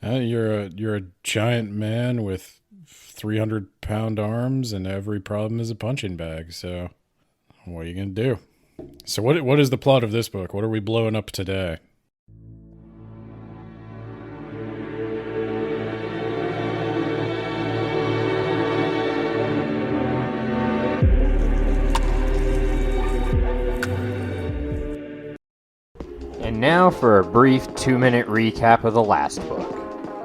You're a giant man with 300-pound arms, and every problem is a punching bag. So, what are you gonna do? So, what is the plot of this book? What are we blowing up today? And now for a brief 2-minute recap of the last book.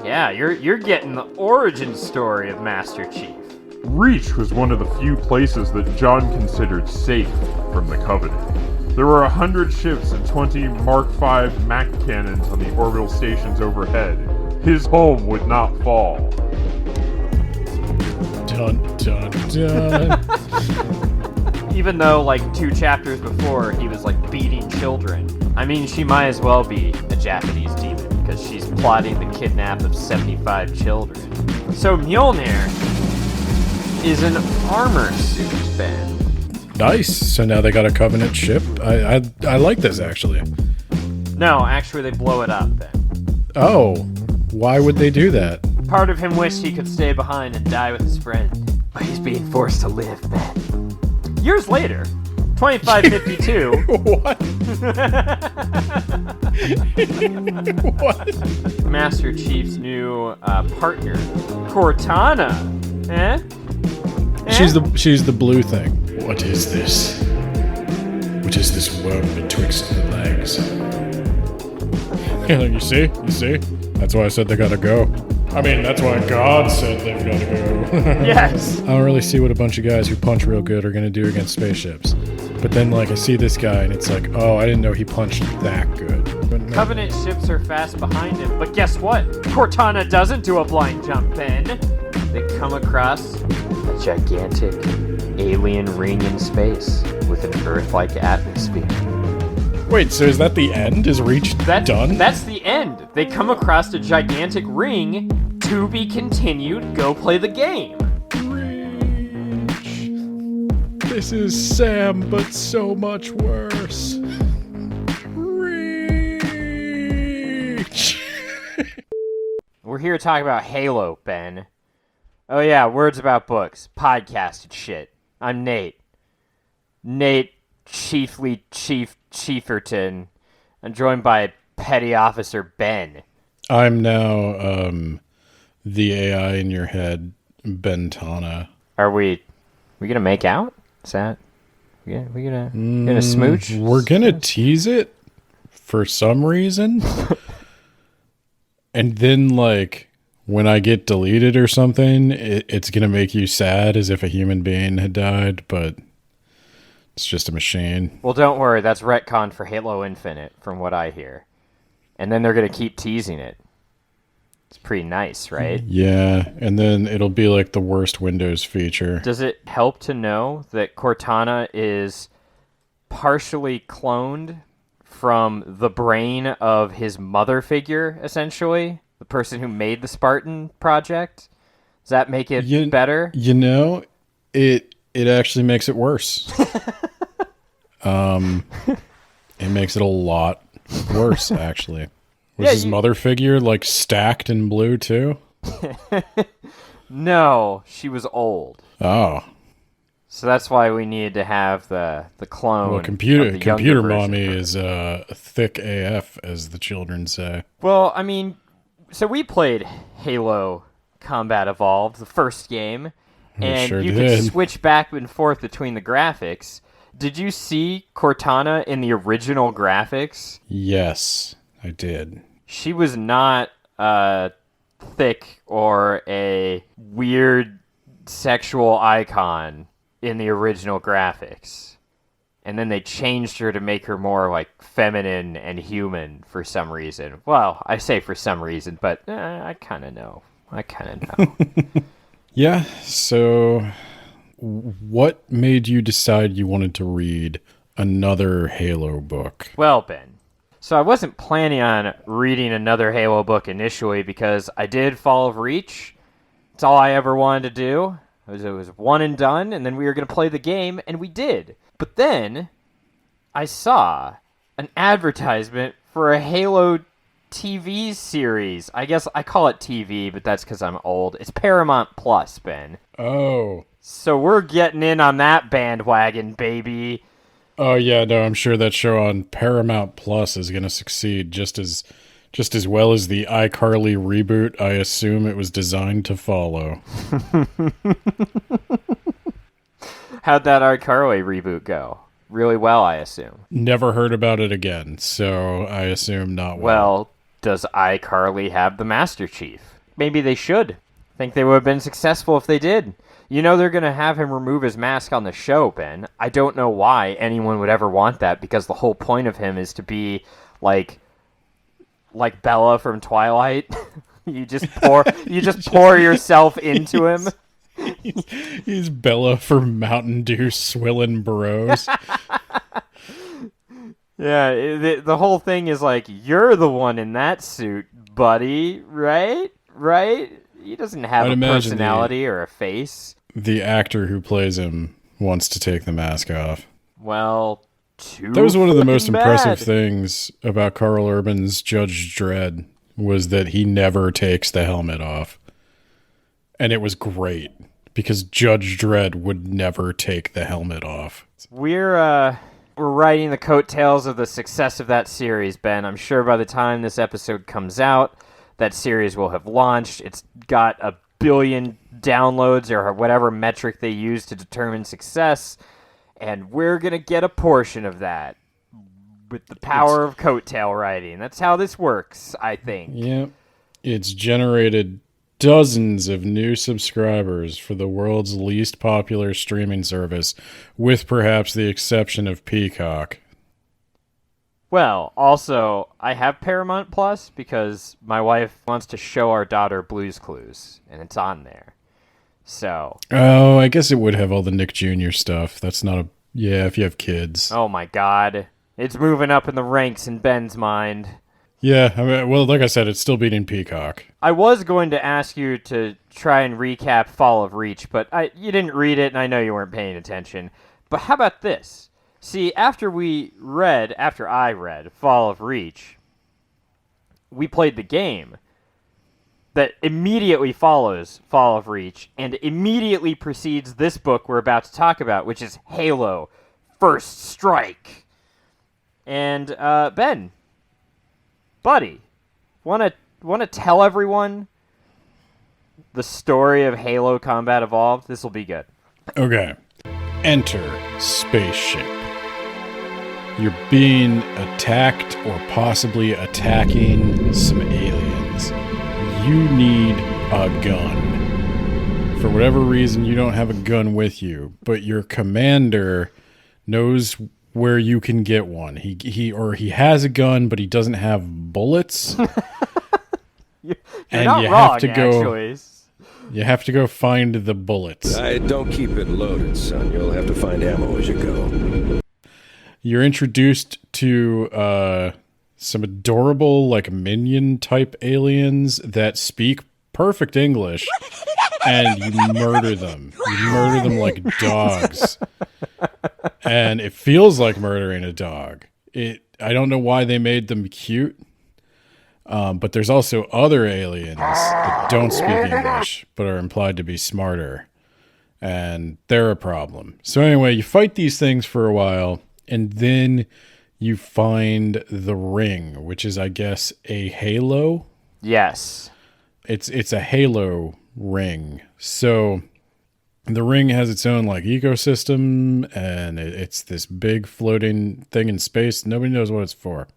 Yeah, you're getting the origin story of Master Chief. Reach was one of the few places that John considered safe from the Covenant. There were 100 ships and 20 Mark V Mac cannons on the orbital stations overhead. His home would not fall. Dun dun dun. Even though, like, 2 chapters before, he was, like, beating children. I mean, she might as well be a Japanese demon, because she's plotting the kidnap of 75 children. So Mjolnir is an armor suit, Ben. Nice. So now they got a Covenant ship. I like this, actually. No, actually they blow it up, Ben. Oh, why would they do that? Part of him wished he could stay behind and die with his friend, but he's being forced to live, Ben. Years later, 2552. What? What? Master Chief's new partner, Cortana. Eh? She's the blue thing. What is this? What is this worm betwixt the legs? You see? That's why I said they gotta go. I mean, that's why God said they've gotta go. Yes. I don't really see what a bunch of guys who punch real good are gonna do against spaceships. But then, like, I see this guy and it's like, oh, I didn't know he punched that good. But no. Covenant ships are fast behind him, but guess what? Cortana doesn't do a blind jump, Ben. They come across a gigantic alien ring in space with an Earth-like atmosphere. Wait, so is that the end? Is Reach done? That's the end. They come across a gigantic ring. To be continued. Go play the game. Reach. This is Sam, but so much worse. Reach. We're here to talk about Halo, Ben. Oh yeah, words about books, podcasted shit. I'm Nate. Nate Chieferton. I'm joined by Petty Officer Ben. I'm now the AI in your head, Bentana. Are we gonna make out? Is that we gonna smooch? We're gonna tease it for some reason, and then like when I get deleted or something, it's gonna make you sad as if a human being had died, but it's just a machine. Well, don't worry. That's retconned for Halo Infinite, from what I hear. And then they're going to keep teasing it. It's pretty nice, right? Yeah, and then it'll be like the worst Windows feature. Does it help to know that Cortana is partially cloned from the brain of his mother figure, essentially? The person who made the Spartan project? Does that make it better? You know, it actually makes it worse. It makes it a lot worse, actually. Was his mother figure like stacked in blue too? No, she was old. Oh, so that's why we needed to have the clone. Well, of the computer version mommy first. is thick AF, as the children say. Well, I mean, so we played Halo Combat Evolved, the first game. And sure you did. could switch back and forth between the graphics. Did you see Cortana in the original graphics? Yes, I did. She was not thick or a weird sexual icon in the original graphics. And then they changed her to make her more like feminine and human for some reason. Well, I say for some reason, but I kind of know. Yeah, so what made you decide you wanted to read another Halo book? Well, Ben, so I wasn't planning on reading another Halo book initially because I did Fall of Reach. It's all I ever wanted to do. It was one and done, and then we were going to play the game, and we did. But then I saw an advertisement for a Halo TV series. I guess I call it TV, but that's because I'm old. It's Paramount Plus, Ben. Oh. So we're getting in on that bandwagon, baby. Oh yeah, no, I'm sure that show on Paramount Plus is going to succeed just as well as the iCarly reboot I assume it was designed to follow. How'd that iCarly reboot go? Really well, I assume. Never heard about it again, so I assume not well. Well, does iCarly have the Master Chief? Maybe they should. Think they would have been successful if they did. You know they're going to have him remove his mask on the show, Ben. I don't know why anyone would ever want that, because the whole point of him is to be like Bella from Twilight. you just pour yourself into him. He's Bella from Mountain Dew swilling bros. Yeah, the whole thing is like, you're the one in that suit, buddy, right? Right? He doesn't have a personality or a face. The actor who plays him wants to take the mask off. Well, that was one of the most bad. impressive things about Carl Urban's Judge Dredd, was that he never takes the helmet off. And it was great, because Judge Dredd would never take the helmet off. We're riding the coattails of the success of that series, Ben. I'm sure by the time this episode comes out, that series will have launched. It's got 1 billion downloads or whatever metric they use to determine success, and we're going to get a portion of that with the power of coattail riding. That's how this works, I think. Yeah. It's generated dozens of new subscribers for the world's least popular streaming service, with perhaps the exception of Peacock. Well, also, I have Paramount Plus because my wife wants to show our daughter Blue's Clues, and it's on there. So. Oh, I guess it would have all the Nick Jr. stuff. That's not a... Yeah, if you have kids. Oh my god. It's moving up in the ranks in Ben's mind. Yeah, I mean, well, like I said, it's still beating Peacock. I was going to ask you to try and recap Fall of Reach, but you didn't read it, and I know you weren't paying attention. But how about this? See, after I read Fall of Reach, we played the game that immediately follows Fall of Reach and immediately precedes this book we're about to talk about, which is Halo First Strike. And, Ben, buddy, want to tell everyone the story of Halo Combat Evolved? This will be good. Okay. Enter spaceship. You're being attacked or possibly attacking some aliens. You need a gun. For whatever reason, you don't have a gun with you, but your commander knows where you can get one. He has a gun, but he doesn't have bullets. You're and not you wrong, have to go. actually. You have to go find the bullets. Don't keep it loaded, son. You'll have to find ammo as you go. You're introduced to some adorable, like, minion-type aliens that speak perfect English, and you murder them. You murder them like dogs. And it feels like murdering a dog. I don't know why they made them cute. But there's also other aliens that don't speak English, but are implied to be smarter. And they're a problem. So anyway, you fight these things for a while, and then you find the ring, which is, I guess, a halo? Yes. It's a halo ring. So the ring has its own, like, ecosystem, and it's this big floating thing in space. Nobody knows what it's for.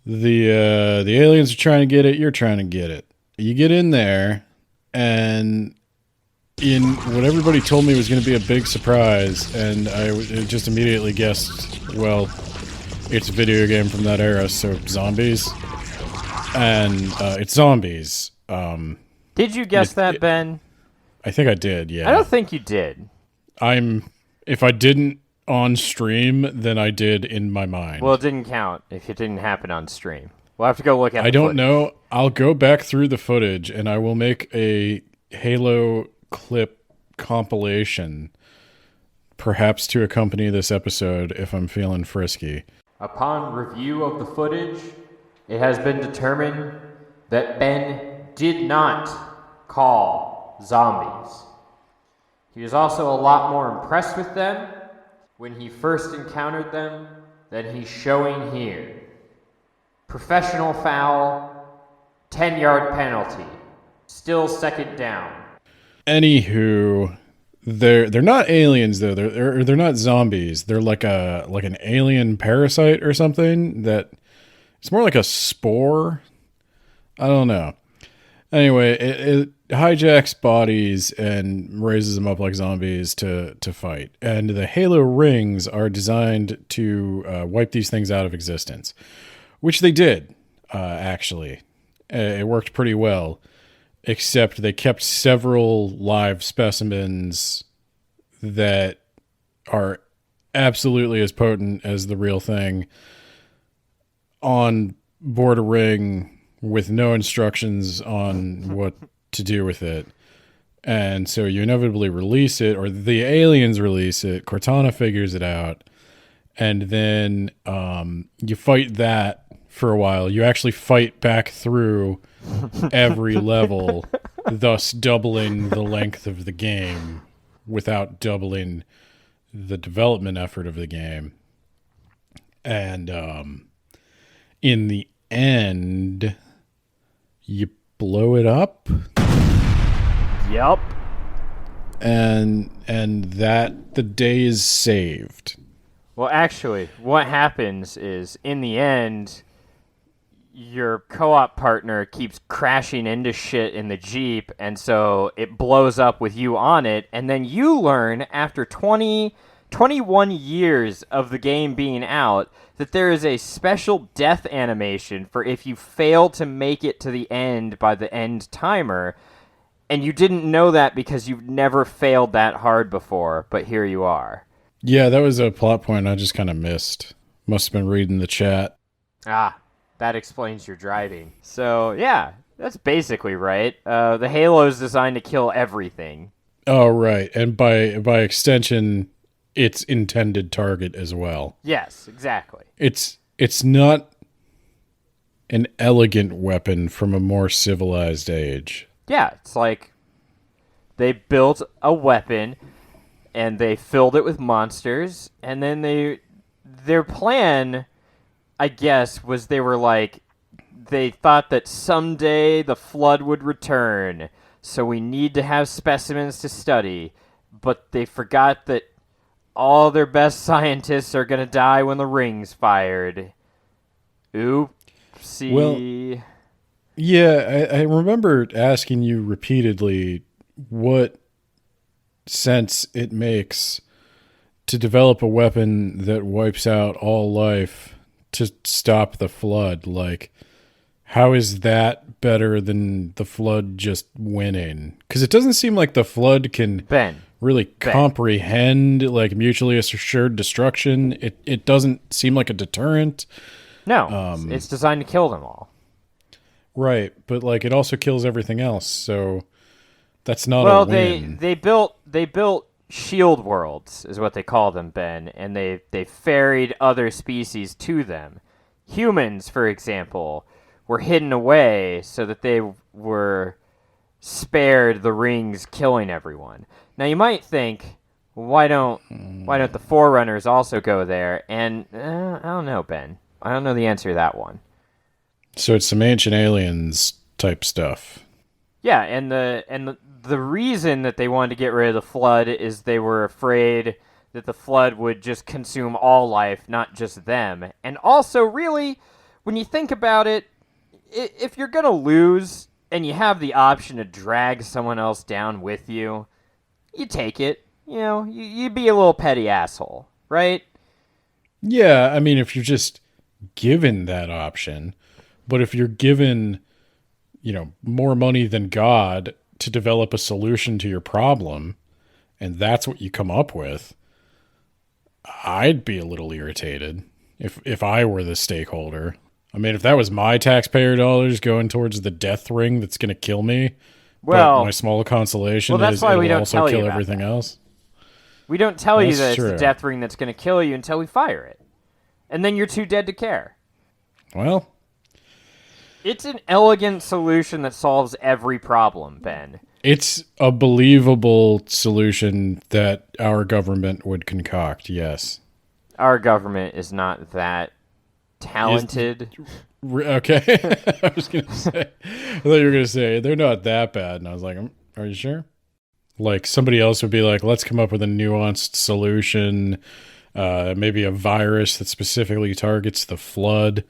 The aliens are trying to get it. You're trying to get it. You get in there, and in what everybody told me was going to be a big surprise, and I just immediately guessed, well, it's a video game from that era, so zombies. And it's zombies. Did you guess that, Ben? I think I did, yeah. I don't think you did. If I didn't on stream, then I did in my mind. Well, it didn't count if it didn't happen on stream. We'll have to go look at it. I don't know. I'll go back through the footage, and I will make a Halo clip compilation, perhaps to accompany this episode if I'm feeling frisky. Upon review of the footage, It has been determined that Ben did not call zombies. He was also a lot more impressed with them when he first encountered them than he's showing here. Professional foul, 10-yard penalty. Still second down. Anywho, they're not aliens though. They're not zombies. They're like an alien parasite or something. That it's more like a spore. I don't know. Anyway, it hijacks bodies and raises them up like zombies to fight. And the Halo rings are designed to wipe these things out of existence, which they did, actually. It worked pretty well, except they kept several live specimens that are absolutely as potent as the real thing on board a ring with no instructions on what to do with it. And so you inevitably release it, or the aliens release it, Cortana figures it out, and then you fight that for a while. You actually fight back through every level, thus doubling the length of the game without doubling the development effort of the game. And in the end, you blow it up. Yup. And that the day is saved. Well, actually, what happens is, in the end, your co-op partner keeps crashing into shit in the Jeep, and so it blows up with you on it, and then you learn, after 21 years of the game being out, that there is a special death animation for if you fail to make it to the end by the end timer, and you didn't know that because you've never failed that hard before, but here you are. Yeah, that was a plot point I just kind of missed. Must have been reading the chat. Ah, that explains your driving. So, yeah, that's basically right. The Halo is designed to kill everything. Oh, right. And by extension, its intended target as well. Yes, exactly. It's not an elegant weapon from a more civilized age. Yeah, it's like they built a weapon and they filled it with monsters, and then their plan, I guess, was they thought that someday the flood would return, so we need to have specimens to study, but they forgot that all their best scientists are going to die when the ring's fired. Oopsie. Well, yeah, I remember asking you repeatedly what sense it makes to develop a weapon that wipes out all life to stop the flood. Like, how is that better than the flood just winning? Because it doesn't seem like the flood can really comprehend like mutually assured destruction. It doesn't seem like a deterrent. No, it's designed to kill them all. Right, but like it also kills everything else, so that's not a win. Well, they built shield worlds, is what they call them, Ben, and they ferried other species to them. Humans, for example, were hidden away so that they were spared the rings killing everyone. Now you might think, why don't the Forerunners also go there? And I don't know, Ben. I don't know the answer to that one. So it's some ancient aliens type stuff. Yeah, and the reason that they wanted to get rid of the flood is they were afraid that the flood would just consume all life, not just them. And also, really, when you think about it, if you're going to lose and you have the option to drag someone else down with you, you take it. You know, you'd be a little petty asshole, right? Yeah, I mean, if you're just given that option, but if you're given, more money than God to develop a solution to your problem, and that's what you come up with, I'd be a little irritated if I were the stakeholder. I mean, if that was my taxpayer dollars going towards the death ring that's going to kill me, but my small consolation that's is why we it'll don't also tell you kill about everything that. else. We don't tell you That's that true. it's the death ring that's going to kill you until we fire it. And then you're too dead to care. Well, It's an elegant solution that solves every problem, Ben. It's a believable solution that our government would concoct, yes. Our government is not that talented. Okay. I was going to say, I thought you were going to say, they're not that bad. And I was like, are you sure? Like, somebody else would be like, let's come up with a nuanced solution, maybe a virus that specifically targets the flood.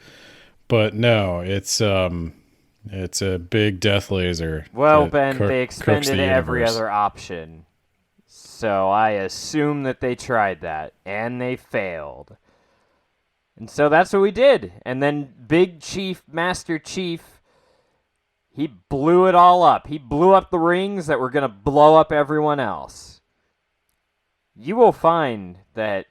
But no, it's a big death laser. Well, that Ben, they cooks expended the every universe. other option. So I assume that they tried that, and they failed. And so that's what we did. And then Big Chief, Master Chief, he blew it all up. He blew up the rings that were going to blow up everyone else. You will find that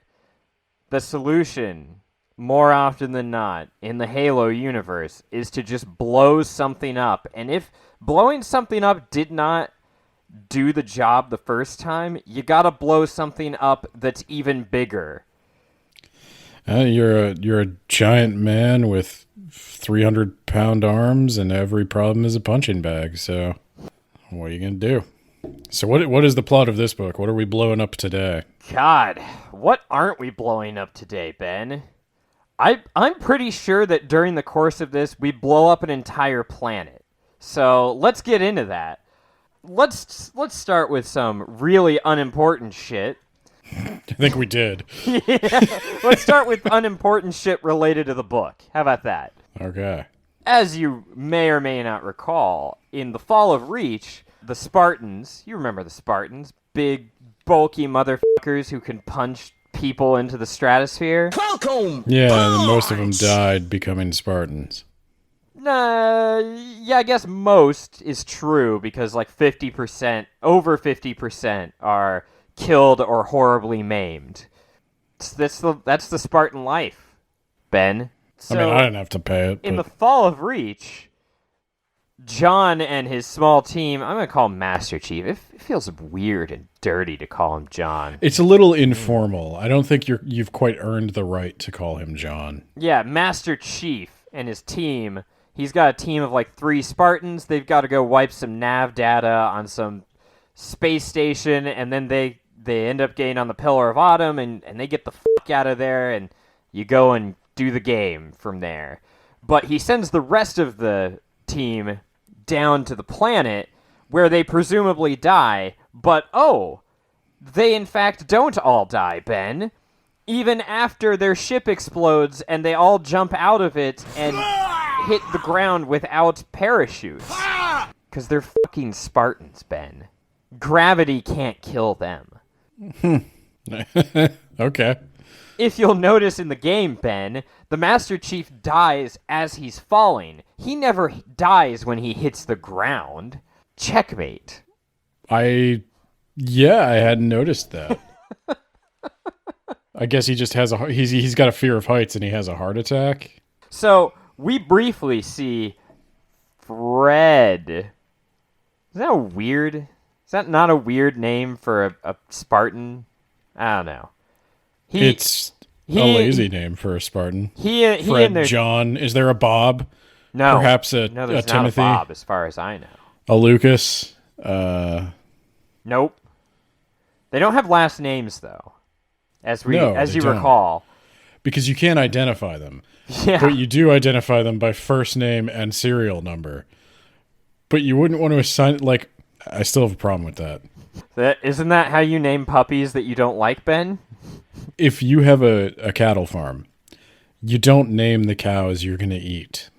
the solution, more often than not, in the Halo universe, is to just blow something up. And if blowing something up did not do the job the first time, you gotta blow something up that's even bigger. You're a giant man with 300-pound arms, and every problem is a punching bag. So, what are you gonna do? So, what is the plot of this book? What are we blowing up today? God, what aren't we blowing up today, Ben? I'm pretty sure that during the course of this, we blow up an entire planet. So let's get into that. Let's start with some really unimportant shit. I think we did. Let's start with unimportant shit related to the book. How about that? Okay. As you may or may not recall, in the Fall of Reach, the Spartans, you remember the Spartans, big, bulky motherfuckers who can punch people into the stratosphere. Yeah, and most of them died becoming Spartans. Yeah, I guess most is true because like 50%, over 50% are killed or horribly maimed. That's the Spartan life, Ben. So, I mean, I didn't have to pay it. in the But Fall of Reach, John and his small team, I'm going to call him Master Chief. It feels weird and dirty to call him John. it's a little informal. I don't think you've quite earned the right to call him John. Yeah, Master Chief and his team, he's got a team of like 3 Spartans. They've got to go wipe some nav data on some space station, and then they end up getting on the Pillar of Autumn, and they get the fuck out of there, and you go and do the game from there. But he sends the rest of the team down to the planet where they presumably die, but they in fact don't all die, Ben. Even after their ship explodes and they all jump out of it and hit the ground without parachutes. Because they're fucking Spartans, Ben. Gravity can't kill them. Okay. If you'll notice in the game, Ben, the Master Chief dies as he's falling. He never dies when he hits the ground. Checkmate. I hadn't noticed that. I guess he just has he's got a fear of heights and he has a heart attack. So, we briefly see Fred. Is that weird? Is that not a weird name for a Spartan? I don't know. It's a lazy name for a Spartan. Fred Fred, John. Is there a Bob? No. Perhaps no, a there's Timothy? not a Bob, as far as I know. A Lucas? Nope. They don't have last names, though. As you don't. recall. Because you can't identify them. Yeah. But you do identify them by first name and serial number. But you wouldn't want to assign, like, I still have a problem with that. Isn't that how you name puppies that you don't like, Ben? If you have a cattle farm, you don't name the cows you're going to eat.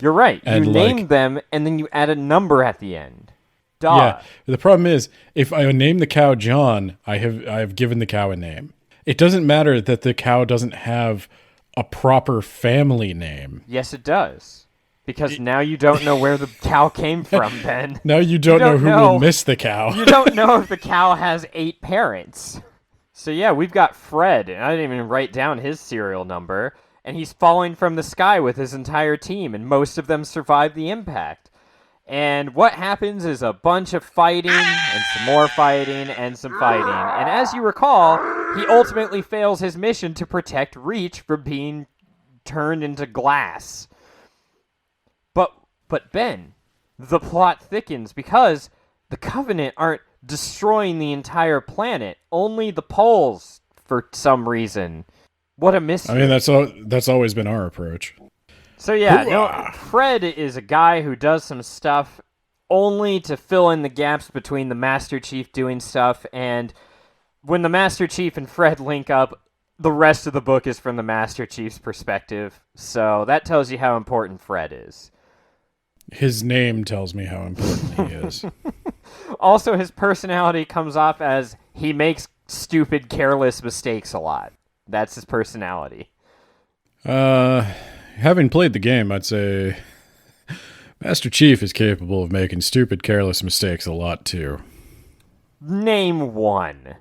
You're right. And you name them, and then you add a number at the end. Duh. Yeah. The problem is, if I name the cow John, I have given the cow a name. It doesn't matter that the cow doesn't have a proper family name. Yes, it does. Because now you don't know where the cow came from, Ben. Now you don't know who will miss the cow. You don't know if the cow has 8 parents. So yeah, we've got Fred, and I didn't even write down his serial number, and he's falling from the sky with his entire team, and most of them survive the impact. And what happens is a bunch of fighting, and some more fighting, and some fighting. And as you recall, he ultimately fails his mission to protect Reach from being turned into glass. But But Ben, the plot thickens because the Covenant aren't destroying the entire planet, only the poles for some reason. What a mystery. I mean, that's always been our approach. So yeah, no, Fred is a guy who does some stuff only to fill in the gaps between the Master Chief doing stuff, and when the Master Chief and Fred link up, the rest of the book is from the Master Chief's perspective. So that tells you how important Fred is. His name tells me how important he is. Also, his personality comes off as he makes stupid, careless mistakes a lot. That's his personality. Having played the game, I'd say Master Chief is capable of making stupid, careless mistakes a lot, too. Name one.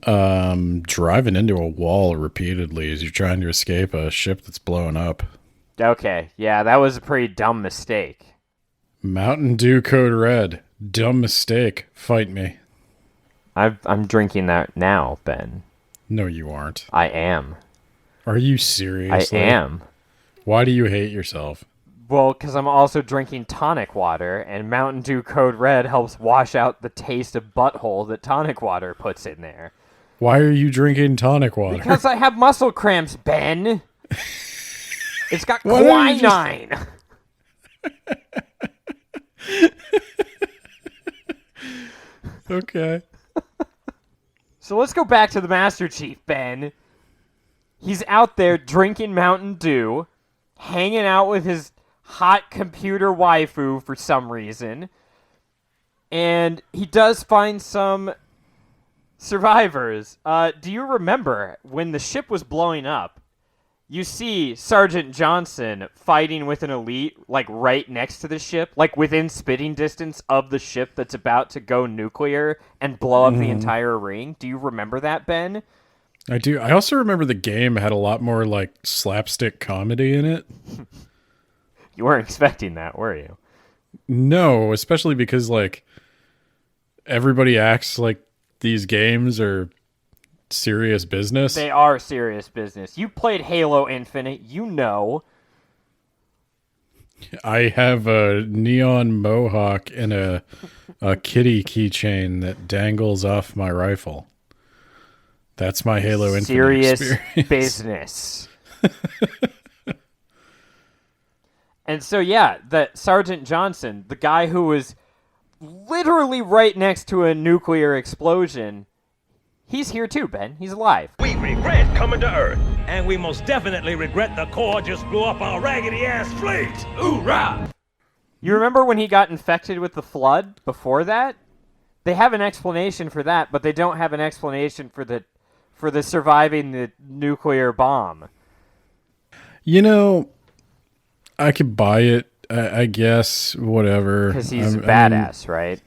Driving into a wall repeatedly as you're trying to escape a ship that's blowing up. Okay, yeah, that was a pretty dumb mistake. Mountain Dew Code Red. Dumb mistake. Fight me. I'm drinking that now, Ben. No, you aren't. I am. Are you serious? I am. Why do you hate yourself? Well, because I'm also drinking tonic water, and Mountain Dew Code Red helps wash out the taste of butthole that tonic water puts in there. Why are you drinking tonic water? Because I have muscle cramps, Ben. It's got quinine. Okay. So let's go back to the Master Chief, Ben. He's out there drinking Mountain Dew, hanging out with his hot computer waifu for some reason, and he does find some survivors. Do you remember when the ship was blowing up, you see Sergeant Johnson fighting with an elite, like, right next to the ship, like, within spitting distance of the ship that's about to go nuclear and blow up the entire ring? Do you remember that, Ben? I do. I also remember the game had a lot more, like, slapstick comedy in it. You weren't expecting that, were you? No, especially because, like, everybody acts like these games are serious business. They are serious business. You played Halo Infinite, you know. I have a neon mohawk and a kitty keychain that dangles off my rifle. That's my Halo Infinite serious experience. Business. And so, yeah, that Sergeant Johnson, the guy who was literally right next to a nuclear explosion, he's here too, Ben. He's alive. We regret coming to Earth, and we most definitely regret the Corps just blew up our raggedy-ass fleet. Hoorah! You remember when he got infected with the Flood before that? They have an explanation for that, but they don't have an explanation for the surviving the nuclear bomb. You know, I could buy it, I guess, whatever. Because he's a badass, right?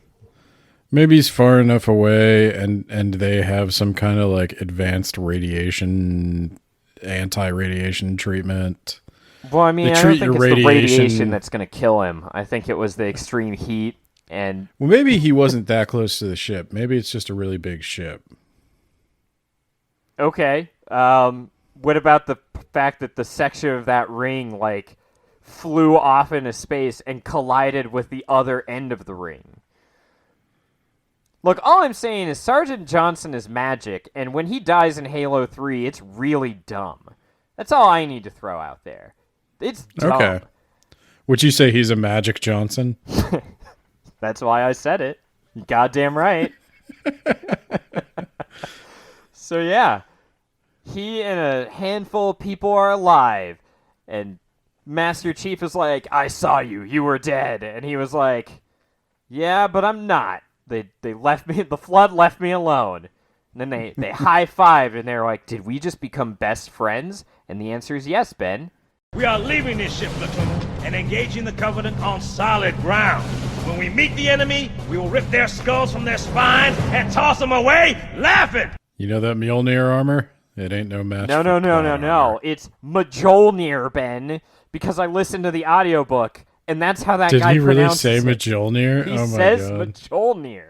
Maybe he's far enough away and they have some kind of like advanced anti-radiation treatment. Well, I mean, They I don't treat think your it's the radiation- radiation that's going to kill him. I think it was the extreme heat and... Well, maybe he wasn't that close to the ship. Maybe it's just a really big ship. Okay. What about the fact that the section of that ring, like, flew off into space and collided with the other end of the ring? Look, all I'm saying is Sergeant Johnson is magic, and when he dies in Halo 3, it's really dumb. That's all I need to throw out there. It's dumb. Okay. Would you say he's a Magic Johnson? That's why I said it. You goddamn right. So yeah, he and a handful of people are alive, and Master Chief is like, I saw you, you were dead. And he was like, yeah, but I'm not. They left me, the Flood left me alone. And then they high-fived, and they're like, did we just become best friends? And the answer is yes, Ben. We are leaving this ship, platoon, and engaging the Covenant on solid ground. When we meet the enemy, we will rip their skulls from their spines and toss them away, laughing! You know that Mjolnir armor? It ain't no match. No. It's Mjolnir, Ben, because I listened to the audiobook, and that's how that guy pronounces it. Did he really say Mjolnir? He Oh my says god. Mjolnir.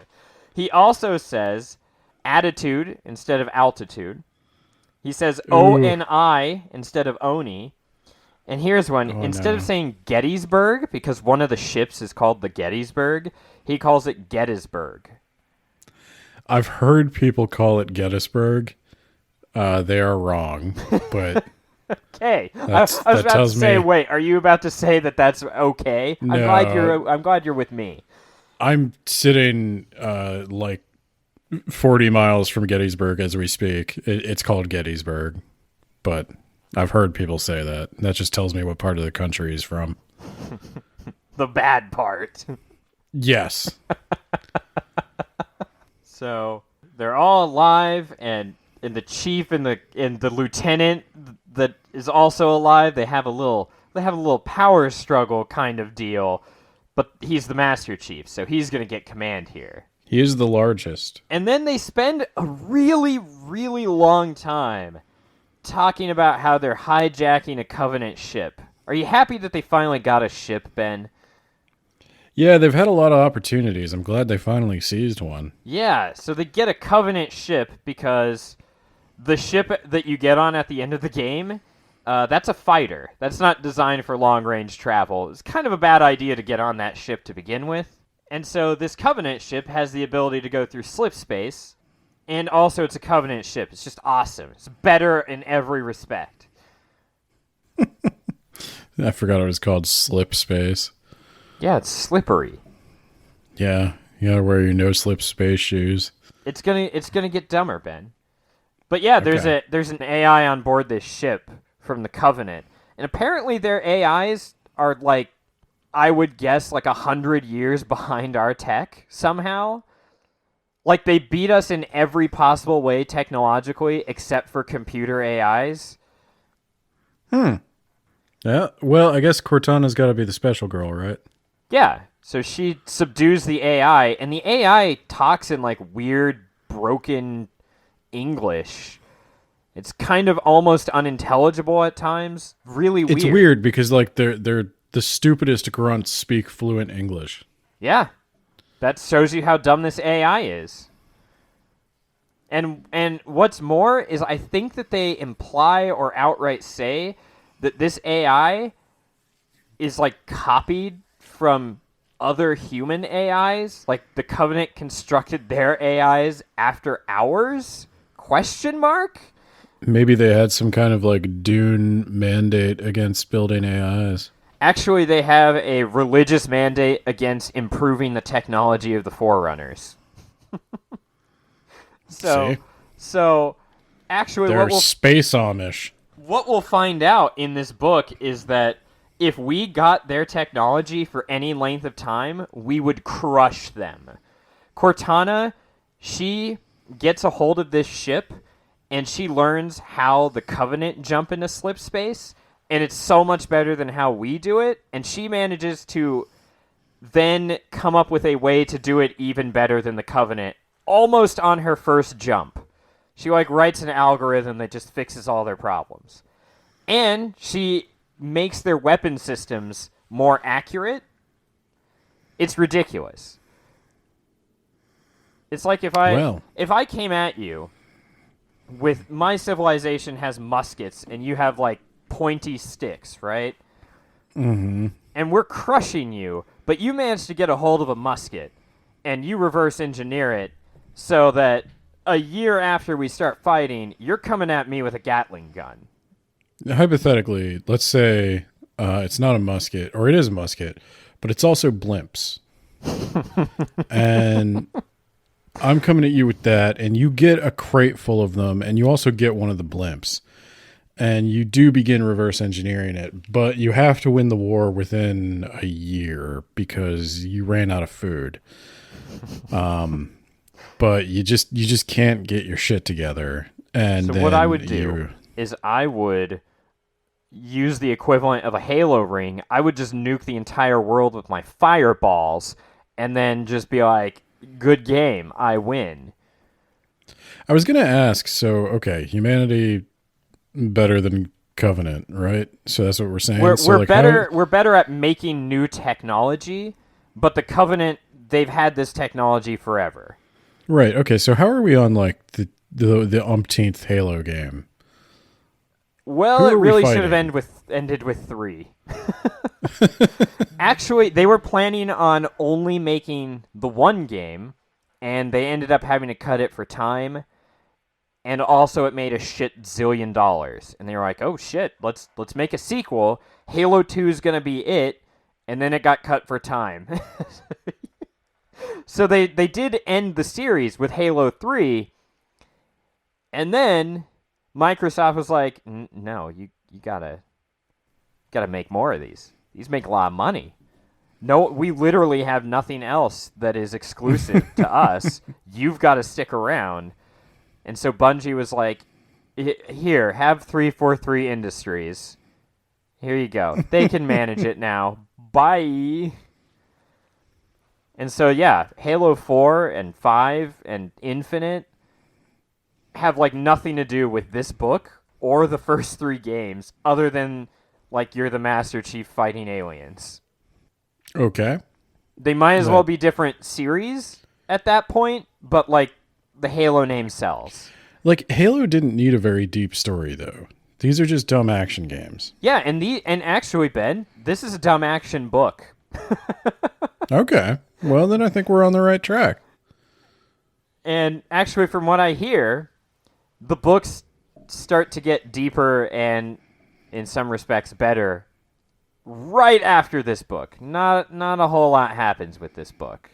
He also says attitude instead of altitude. He says O-N-I instead of Oni. And here's one. Instead of saying Gettysburg, because one of the ships is called the Gettysburg, he calls it Gettysburg. I've heard people call it Gettysburg. They are wrong, but Okay. I was about to say, wait, are you about to say that that's okay? No. I'm glad you're with me. I'm sitting like 40 miles from Gettysburg as we speak. It's called Gettysburg, but I've heard people say that. That just tells me what part of the country he's from. The bad part. Yes. So they're all alive, and the chief and the lieutenant that is also alive. They have a little power struggle kind of deal, but he's the Master Chief, so he's gonna get command here. He is the largest. And then they spend a really, really long time talking about how they're hijacking a Covenant ship. Are you happy that they finally got a ship, Ben? Yeah, they've had a lot of opportunities. I'm glad they finally seized one. Yeah, so they get a Covenant ship because the ship that you get on at the end of the game, that's a fighter. That's not designed for long-range travel. It's kind of a bad idea to get on that ship to begin with. And so this Covenant ship has the ability to go through slip space, and also it's a Covenant ship. It's just awesome. It's better in every respect. I forgot it was called slip space. Yeah, it's slippery. Yeah, you gotta wear your no-slip space shoes. It's gonna get dumber, Ben. But yeah, there's an AI on board this ship from the Covenant, and apparently their AIs are like, I would guess, like 100 years behind our tech somehow. Like, they beat us in every possible way technologically except for computer AIs. Yeah, well, I guess Cortana's got to be the special girl, right? Yeah, so she subdues the AI, and the AI talks in, like, weird, broken English. It's kind of almost unintelligible at times. Really weird. It's weird because, like, they're the stupidest grunts speak fluent English. Yeah. That shows you how dumb this AI is. And what's more is I think that they imply or outright say that this AI is like copied from other human AIs, like the Covenant constructed their AIs after ours? Question mark? Maybe they had some kind of like Dune mandate against building AIs. Actually, they have a religious mandate against improving the technology of the Forerunners. So actually, they're space Amish. What we'll find out in this book is that if we got their technology for any length of time, we would crush them. Cortana, she gets a hold of this ship, and she learns how the Covenant jump into slip space, and it's so much better than how we do it, and she manages to then come up with a way to do it even better than the Covenant, almost on her first jump. She, like, writes an algorithm that just fixes all their problems. And she makes their weapon systems more accurate. It's ridiculous. It's like if I came at you with, my civilization has muskets and you have like pointy sticks, right? Mm-hmm. And we're crushing you, but you managed to get a hold of a musket and you reverse engineer it so that a year after we start fighting, you're coming at me with a Gatling gun. Hypothetically, let's say it's not a musket, or it is a musket, but it's also blimps. And I'm coming at you with that, and you get a crate full of them, and you also get one of the blimps. And you do begin reverse engineering it, but you have to win the war within a year because you ran out of food. But you just can't get your shit together. And so what I would do is I would use the equivalent of a Halo ring. I would just nuke the entire world with my fireballs and then just be like, good game, I win. I was going to ask, so, okay, humanity better than Covenant, right? So that's what we're saying? We're better at making new technology, but the Covenant, they've had this technology forever. Right. Okay. So how are we on like the umpteenth Halo game? Well, Who it are we really should have fighting? ended with 3. Actually, they were planning on only making the one game, and they ended up having to cut it for time. And also, it made a shit zillion dollars, and they were like, "Oh shit, let's make a sequel. Halo 2 is gonna be it," and then it got cut for time. So they did end the series with Halo 3, and then Microsoft was like, "No, you gotta make more of these. These make a lot of money. No, we literally have nothing else that is exclusive to us. You've got to stick around." And so Bungie was like, "Here, have 343 Industries. Here you go. They can manage it now. Bye." And so, yeah, Halo 4 and 5 and Infinite have, like, nothing to do with this book or the first 3 games, other than, like, you're the Master Chief fighting aliens. Okay. They might as well be different series at that point, but, like, the Halo name sells. Like, Halo didn't need a very deep story, though. These are just dumb action games. Yeah, and actually, Ben, this is a dumb action book. Okay. Well, then I think we're on the right track. And actually, from what I hear, the books start to get deeper and, in some respects, better right after this book. Not a whole lot happens with this book.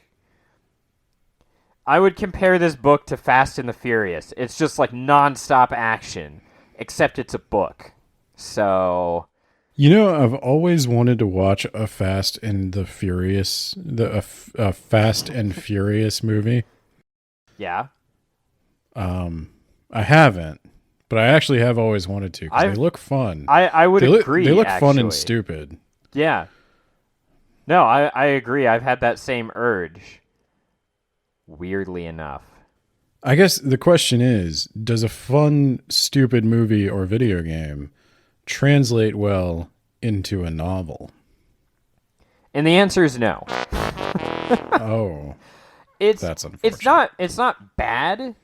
I would compare this book to Fast and the Furious. It's just like nonstop action, except it's a book. So, You know, I've always wanted to watch a Fast and the Furious, a Fast and Furious movie. yeah. I haven't, but I actually have always wanted to because they look fun. I would agree. They look fun and actually. stupid. Yeah. No, I agree. I've had that same urge. Weirdly enough. I guess the question is, does a fun, stupid movie or video game translate well into a novel? And the answer is no. Oh, that's unfortunate. It's not bad,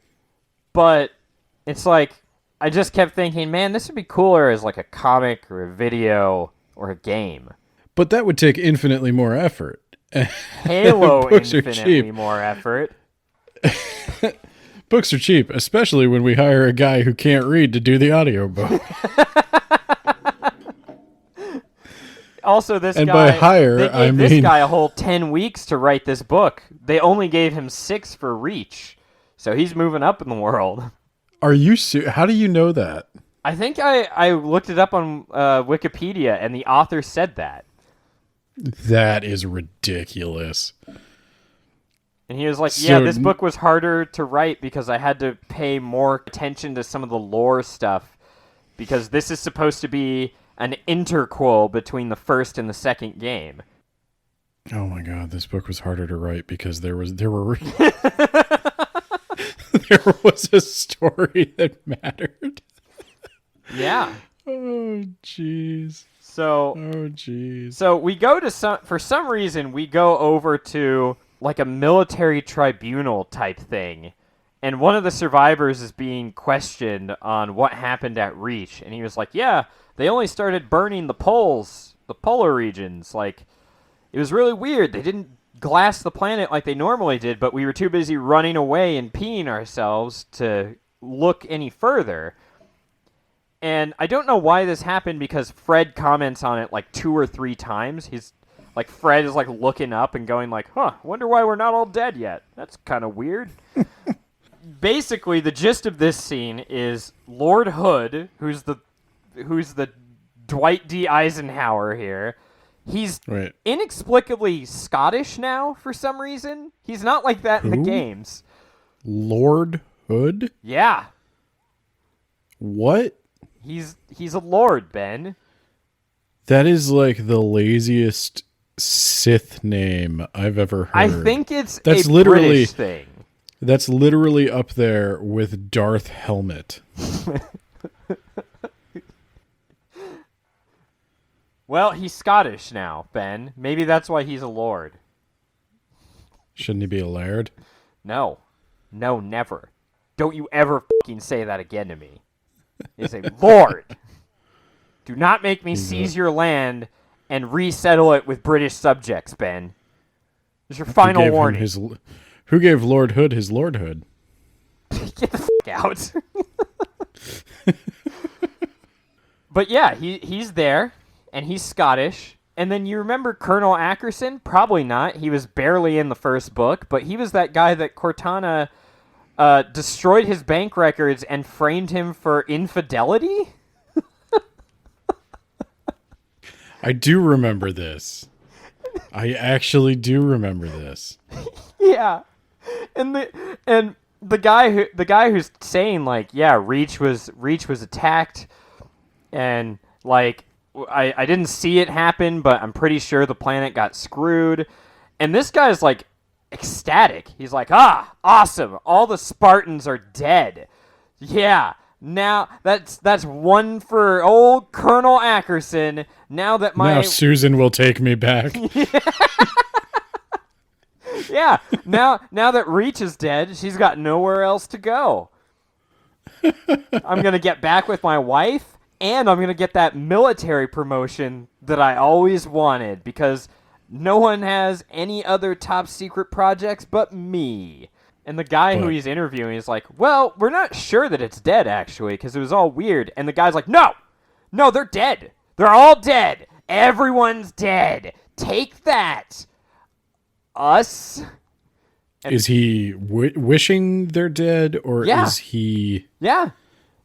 but it's like I just kept thinking, man, this would be cooler as like a comic or a video or a game. But that would take infinitely more effort. Halo Books are infinitely cheap. more effort. Books are cheap, especially when we hire a guy who can't read to do the audiobook. Also, this And guy, by hire, they gave I this mean- guy a whole 10 weeks to write this book. They only gave him 6 for Reach, so he's moving up in the world. Are you how do you know that? I think I looked it up on Wikipedia, and the author said that. That is ridiculous. And he was like, yeah, So- this book was harder to write because I had to pay more attention to some of the lore stuff, because this is supposed to be an interquel between the first and the second game. Oh my god, this book was harder to write because there were there was a story that mattered. Yeah. Oh jeez. So Oh jeez. So we go to for some reason we go over to like a military tribunal type thing, and one of the survivors is being questioned on what happened at Reach, and he was like, "Yeah, they only started burning the poles, the polar regions. Like, it was really weird. They didn't glass the planet like they normally did, but we were too busy running away and peeing ourselves to look any further." And I don't know why this happened, because Fred comments on it like 2 or 3 times. He's like, Fred is like looking up and going like, "Huh, wonder why we're not all dead yet. That's kind of weird." Basically, the gist of this scene is Lord Hood, who's the Dwight D. Eisenhower here. He's Right. inexplicably Scottish now for some reason. He's not like that in the Who? games. Lord Hood? Yeah, What? he's a lord, Ben. That is like the laziest Sith name I've ever heard. I think it's That's a literally- British thing. That's literally up there with Darth Helmet. Well, he's Scottish now, Ben. Maybe that's why he's a lord. Shouldn't he be a laird? No. No, never. Don't you ever fucking say that again to me. He's a lord. Do not make me seize your land and resettle it with British subjects, Ben. It's your final warning. Who gave Lord Hood his lordhood? Get the out. But yeah, he's there, and he's Scottish. And then you remember Colonel Ackerson? Probably not. He was barely in the first book, but he was that guy that Cortana destroyed his bank records and framed him for infidelity? I do remember this. I actually do remember this. Yeah. And the guy who's saying, like, yeah, Reach was attacked, and like I didn't see it happen, but I'm pretty sure the planet got screwed. And this guy's like ecstatic. He's like, awesome, all the Spartans are dead. Yeah, now that's one for old Colonel Ackerson. Now Susan will take me back. Yeah, now that Reach is dead, she's got nowhere else to go. I'm going to get back with my wife, and I'm going to get that military promotion that I always wanted, because no one has any other top secret projects but me. And the guy who he's interviewing is like, well, we're not sure that it's dead, actually, because it was all weird. And the guy's like, no, they're dead. They're all dead. Everyone's dead. Take that. Us? And is he wishing they're dead, or is he... Yeah.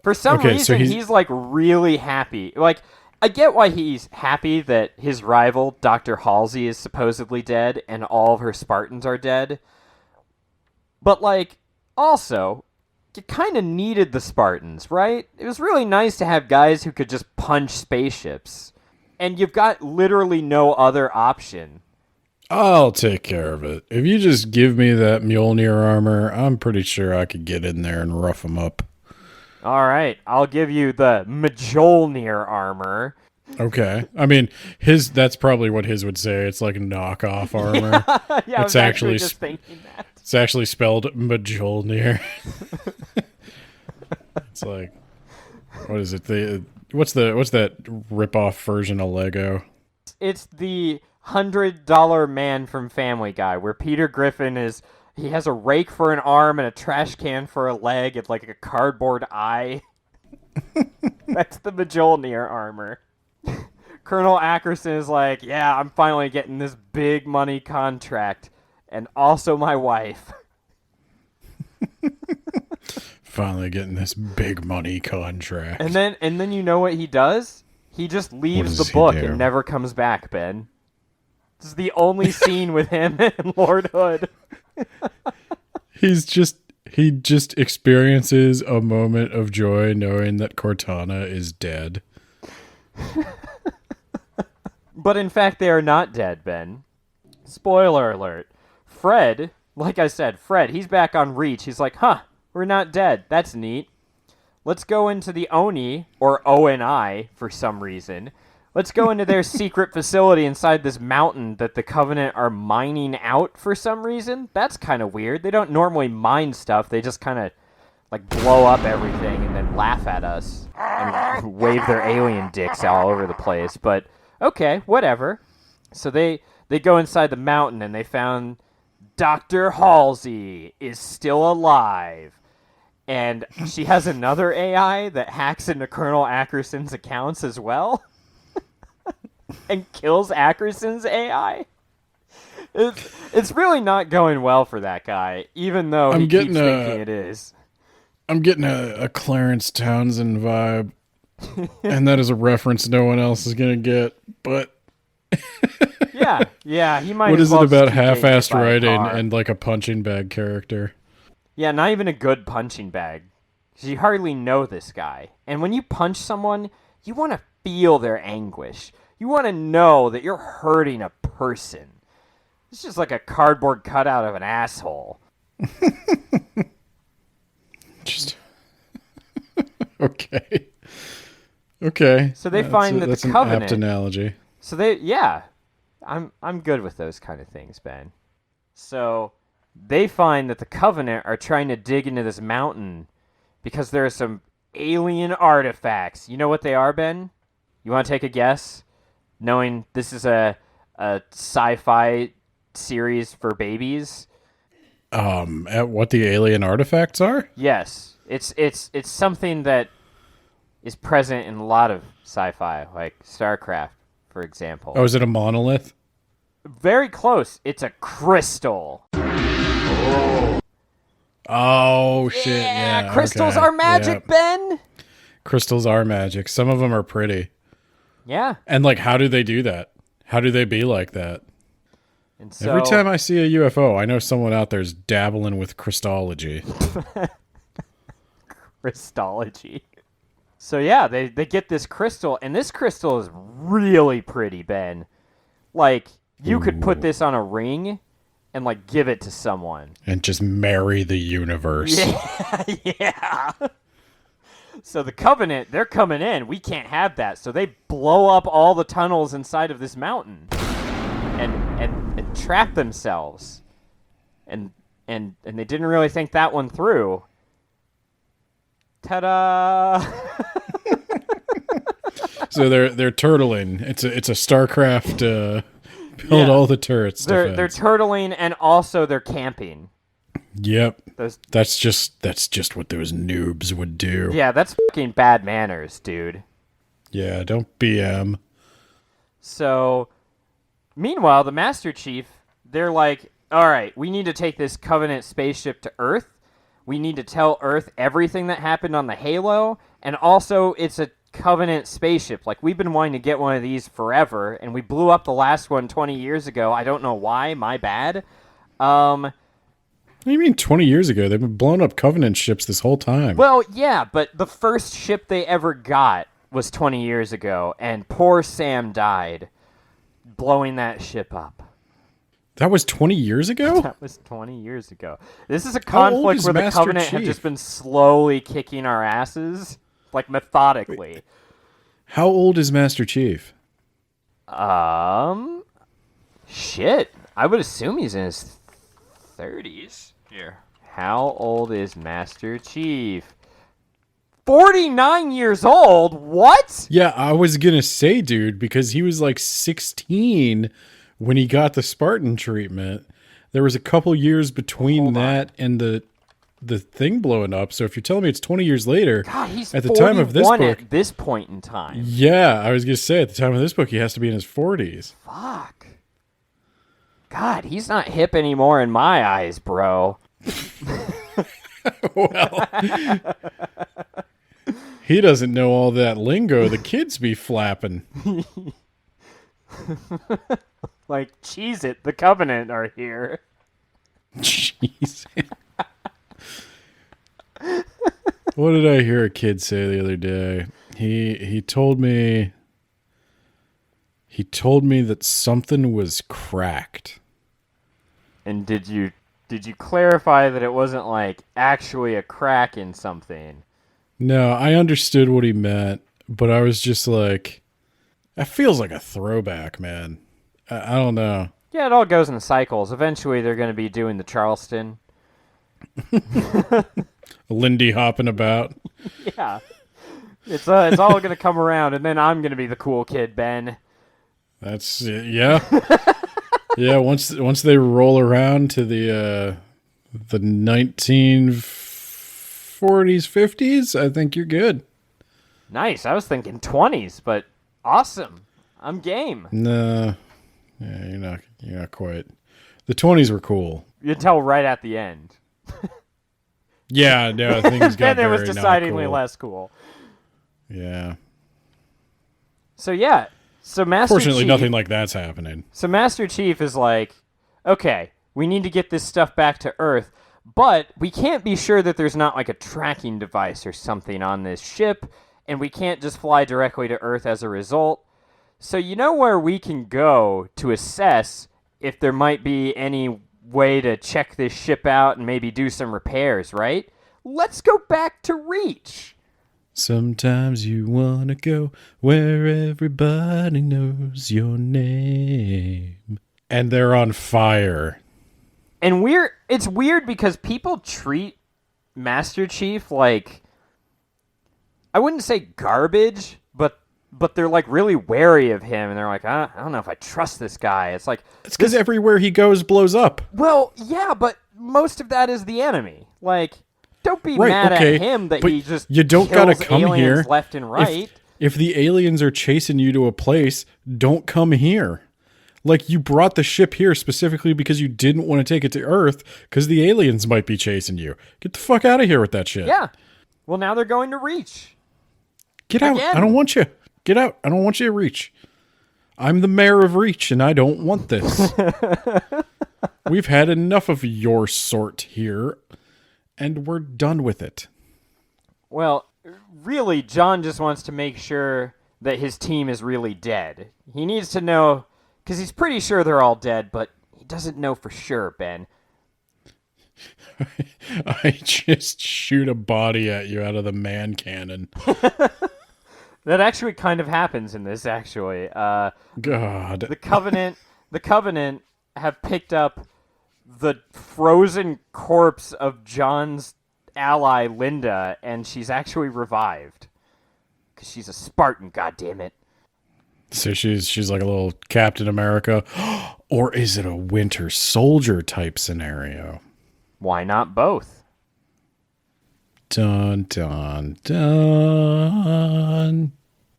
For some reason, he's like really happy. Like, I get why he's happy that his rival, Dr. Halsey, is supposedly dead and all of her Spartans are dead. But, like, also, you kind of needed the Spartans, right? It was really nice to have guys who could just punch spaceships. And you've got literally no other option. I'll take care of it. If you just give me that Mjolnir armor, I'm pretty sure I could get in there and rough them up. All right, I'll give you the Mjolnir armor. Okay. I mean, that's probably what his would say. It's like knockoff armor. Yeah, I was actually just thinking that. It's actually spelled Mjolnir. It's like, what is it? What's that rip-off version of Lego? It's the $100 man from Family Guy, where Peter Griffin he has a rake for an arm and a trash can for a leg and like a cardboard eye. That's the Mjolnir armor. Colonel Ackerson is like, yeah, I'm finally getting this big money contract, and also my wife. Finally getting this big money contract. And then you know what he does? He just leaves the book and never comes back, Ben. This is the only scene with him and Lord Hood. He just experiences a moment of joy knowing that Cortana is dead. But in fact, they are not dead, Ben. Spoiler alert. Fred, like I said, he's back on Reach. He's like, we're not dead. That's neat. Let's go into the Oni, or ONI for some reason. Let's go into their secret facility inside this mountain that the Covenant are mining out for some reason. That's kind of weird. They don't normally mine stuff. They just kind of like blow up everything and then laugh at us and wave their alien dicks all over the place. But okay, whatever. So they go inside the mountain and they found Dr. Halsey is still alive. And she has another AI that hacks into Colonel Ackerson's accounts as well. And kills Ackerson's AI. It's really not going well for that guy, even though he keeps thinking it is. I'm getting a Clarence Townsend vibe, and that is a reference no one else is gonna get. But yeah, he might. What as is well it about just keep half-assed getting hit by a writing car. and like a punching bag character? Yeah, not even a good punching bag. You hardly know this guy, and when you punch someone, you want to feel their anguish. You want to know that you're hurting a person. It's just like a cardboard cutout of an asshole. Just okay. So they find that that's the Covenant. an apt analogy. So I'm good with those kind of things, Ben. So they find that the Covenant are trying to dig into this mountain because there are some alien artifacts. You know what they are, Ben? You want to take a guess? Knowing this is a sci-fi series for babies. At what the alien artifacts are? Yes, it's something that is present in a lot of sci-fi, like StarCraft, for example. Oh, is it a monolith? Very close. It's a crystal. Oh shit! Yeah, crystals okay. are magic, Yeah. Ben. Crystals are magic. Some of them are pretty. Yeah. And like, how do they do that? How do they be like that? And so, Every time I see a UFO, I know someone out there's dabbling with Christology. Christology. So yeah, they get this crystal, and this crystal is really pretty, Ben. Like, you could put this on a ring and like give it to someone. And just marry the universe. Yeah. So the Covenant, they're coming in. We can't have that. So they blow up all the tunnels inside of this mountain and trap themselves. And they didn't really think that one through. Ta-da! So they're turtling. It's a StarCraft build all the turrets. They're defense. turtling, and also they're camping. Yep. Those, That's just what those noobs would do. yeah, that's fucking bad manners, dude. Yeah, don't BM. So, meanwhile, the Master Chief, they're like, all right, we need to take this Covenant spaceship to Earth. We need to tell Earth everything that happened on the Halo, and also it's a Covenant spaceship. Like, we've been wanting to get one of these forever, and we blew up the last one 20 years ago. I don't know why. My bad. What do you mean 20 years ago? They've been blowing up Covenant ships this whole time. Well, yeah, but the first ship they ever got was 20 years ago, and poor Sam died blowing that ship up. That was 20 years ago? That was 20 years ago. This is a How old conflict is where the Master Covenant have Chief? just been slowly kicking our asses, like methodically. How old is Master Chief? Shit. I would assume he's in his 30s. Here. How old is Master Chief? 49 years old? What? Yeah, I was going to say, dude, because he was like 16 when he got the Spartan treatment. There was a couple years between that and the thing blowing up. So if you're telling me it's 20 years later, God, he's at the time of this book, at this point in time. yeah, I was going to say at the time of this book, he has to be in his 40s. Fuck. God, he's not hip anymore in my eyes, bro. Well, he doesn't know all that lingo the kids be flapping. Like, cheese it, the Covenant are here. Jeez. What did I hear a kid say the other day? He told me that something was cracked. And did you clarify that it wasn't like actually a crack in something? No, I understood what he meant, but I was just like, that feels like a throwback, man. I don't know. Yeah, it all goes in cycles. Eventually, they're going to be doing the Charleston. Lindy hopping about. Yeah, it's all going to come around, and then I'm going to be the cool kid, Ben. That's yeah. Yeah, once they roll around to the 1940s, 50s, I think you're good. Nice. I was thinking 20s, but awesome. I'm game. No. Yeah, you're not quite. The 20s were cool. You can tell right at the end. Yeah, no, things got Then it was very not decidedly cool. less cool. Yeah. So yeah. So Master Fortunately, Chief, nothing like that's happening. So Master Chief is like, okay, we need to get this stuff back to Earth, but we can't be sure that there's not like a tracking device or something on this ship, and we can't just fly directly to Earth as a result. So you know where we can go to assess if there might be any way to check this ship out and maybe do some repairs, right? Let's go back to Reach. Sometimes you want to go where everybody knows your name. And they're on fire. And it's weird because people treat Master Chief like, I wouldn't say garbage, but but they're like really wary of him, and they're like, I don't know if I trust this guy. It's like It's because everywhere he goes blows up. well, yeah, but most of that is the enemy. Like, don't be Right, mad okay, at him that but he just you don't kills gotta come aliens here. left and right. If the aliens are chasing you to a place, don't come here. Like, you brought the ship here specifically because you didn't want to take it to Earth because the aliens might be chasing you. Get the fuck out of here with that shit. Yeah. Well, now they're going to Reach. Get out. Again. I don't want you. Get out. I don't want you to Reach. I'm the mayor of Reach, and I don't want this. We've had enough of your sort here, and we're done with it. Well, really, John just wants to make sure that his team is really dead. He needs to know, because he's pretty sure they're all dead, but he doesn't know for sure, Ben. I just shoot a body at you out of the man cannon. That actually kind of happens in this, actually. God. The Covenant have picked up the frozen corpse of John's ally, Linda, and she's actually revived. Because she's a Spartan, goddammit. So she's like a little Captain America. Or is it a Winter Soldier type scenario? Why not both? Dun, dun, dun.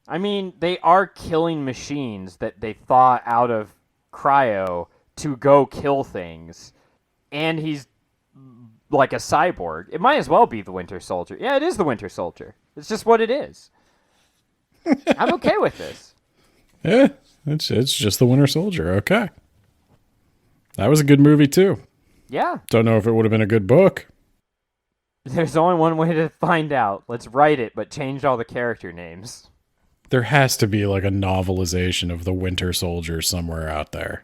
I mean, they are killing machines that they thaw out of cryo to go kill things. And he's like a cyborg. It might as well be the Winter Soldier. Yeah, it is the Winter Soldier. It's just what it is. I'm okay with this. Yeah, it's just the Winter Soldier. Okay. That was a good movie, too. Yeah. Don't know if it would have been a good book. There's only one way to find out. Let's write it, but change all the character names. There has to be like a novelization of the Winter Soldier somewhere out there.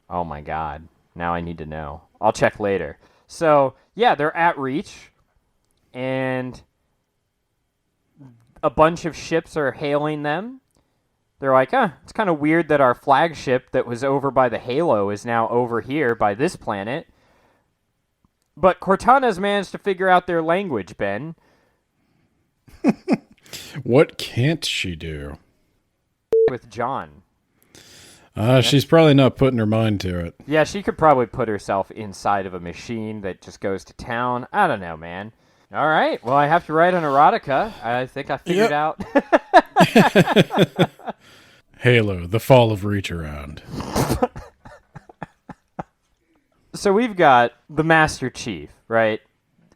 Oh my god. Now I need to know. I'll check later. So, yeah, they're at Reach, and a bunch of ships are hailing them. They're like, it's kind of weird that our flagship that was over by the Halo is now over here by this planet. But Cortana's managed to figure out their language, Ben. What can't she do? With John. She's probably not putting her mind to it. Yeah, she could probably put herself inside of a machine that just goes to town. I don't know, man. All right, well, I have to write an erotica. I think I figured out. Halo, the fall of Reach Around. So we've got the Master Chief, right?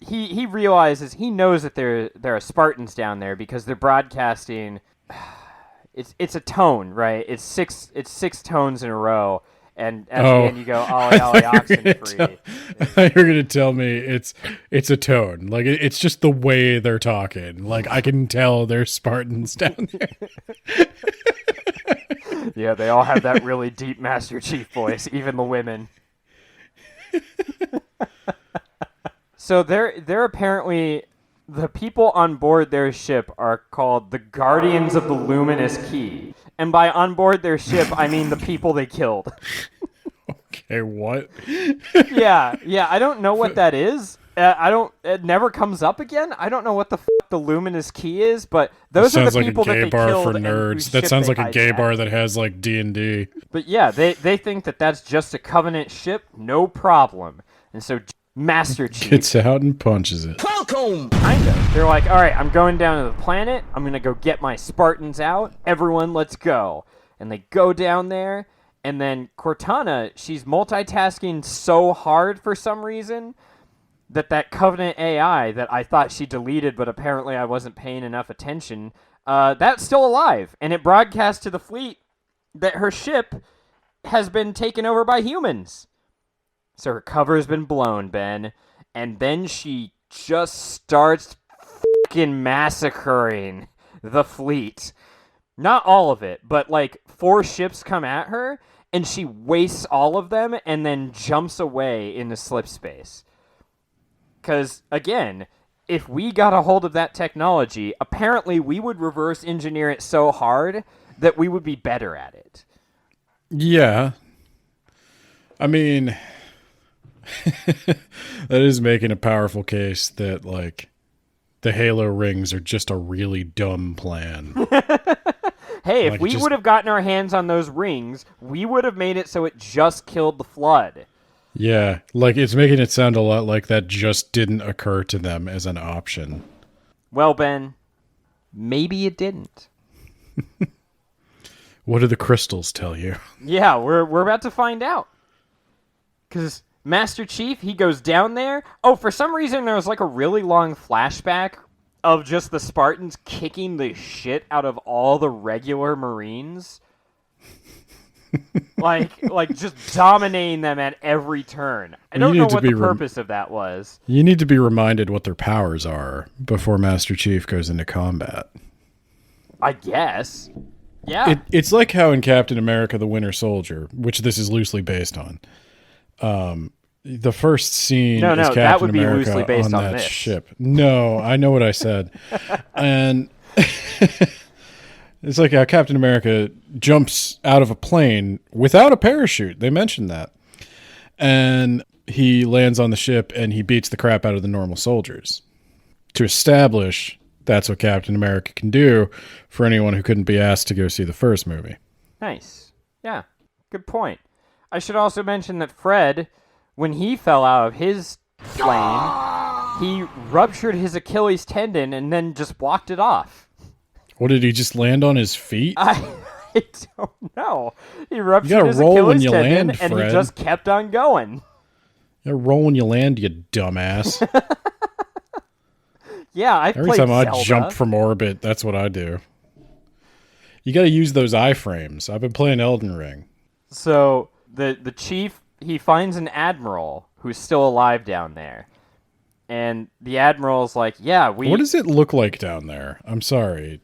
He realizes, he knows that there are Spartans down there because they're broadcasting. It's a tone, right? It's six tones in a row, and at the end you go ollie ollie oxen free. I thought you were gonna tell me it's a tone. Like it's just the way they're talking. Like I can tell they're Spartans down there. Yeah, they all have that really deep Master Chief voice, even the women. So they're apparently, the people on board their ship are called the Guardians of the Luminous Key. And by on board their ship, I mean the people they killed. Okay, what? Yeah, I don't know what that is. It never comes up again. I don't know what the the Luminous Key is, but those are the people that they killed. Sounds like a gay bar for nerds. That sounds like a gay bar that has like D&D. But yeah, they think that that's just a Covenant ship, no problem. And so Master Chief gets out and punches it. Kind of. They're like, all right, I'm going down to the planet. I'm going to go get my Spartans out. Everyone, let's go. And they go down there. And then Cortana, she's multitasking so hard for some reason that Covenant AI that I thought she deleted, but apparently I wasn't paying enough attention, that's still alive. And it broadcasts to the fleet that her ship has been taken over by humans. So her cover has been blown, Ben. And then she just starts fucking massacring the fleet. Not all of it, but like 4 ships come at her, and she wastes all of them and then jumps away into slip space. Because, again, if we got a hold of that technology, apparently we would reverse engineer it so hard that we would be better at it. Yeah. I mean, that is making a powerful case that, like, the Halo rings are just a really dumb plan. Hey, if Like, we just- would have gotten our hands on those rings, we would have made it so it just killed the Flood. Yeah, like it's making it sound a lot like that just didn't occur to them as an option. Well, Ben, maybe it didn't. What do the crystals tell you? Yeah, we're about to find out. Because Master Chief, he goes down there. Oh, for some reason there was like a really long flashback of just the Spartans kicking the shit out of all the regular Marines. like just dominating them at every turn. I don't know what the purpose of that was. You need to be reminded what their powers are before Master Chief goes into combat. I guess. Yeah. It's like how in Captain America: The Winter Soldier, which this is loosely based on, the first scene No, is that Captain would be America loosely based on that this. ship. No, I know what I said. And it's like how Captain America jumps out of a plane without a parachute. They mentioned that. And he lands on the ship and he beats the crap out of the normal soldiers. To establish that's what Captain America can do for anyone who couldn't be asked to go see the first movie. Nice. Yeah. Good point. I should also mention that Fred, when he fell out of his plane, he ruptured his Achilles tendon and then just walked it off. What, did he just land on his feet? I don't know. He ruptured gotta his roll when Achilles you tendon land, and he Fred. just kept on going. You're rolling you land, you dumbass. Yeah, I Every played time I Zelda. jump from orbit, that's what I do. You got to use those iframes. I've been playing Elden Ring. So the chief, he finds an admiral who's still alive down there. And the admiral's like, yeah, What does it look like down there? I'm sorry.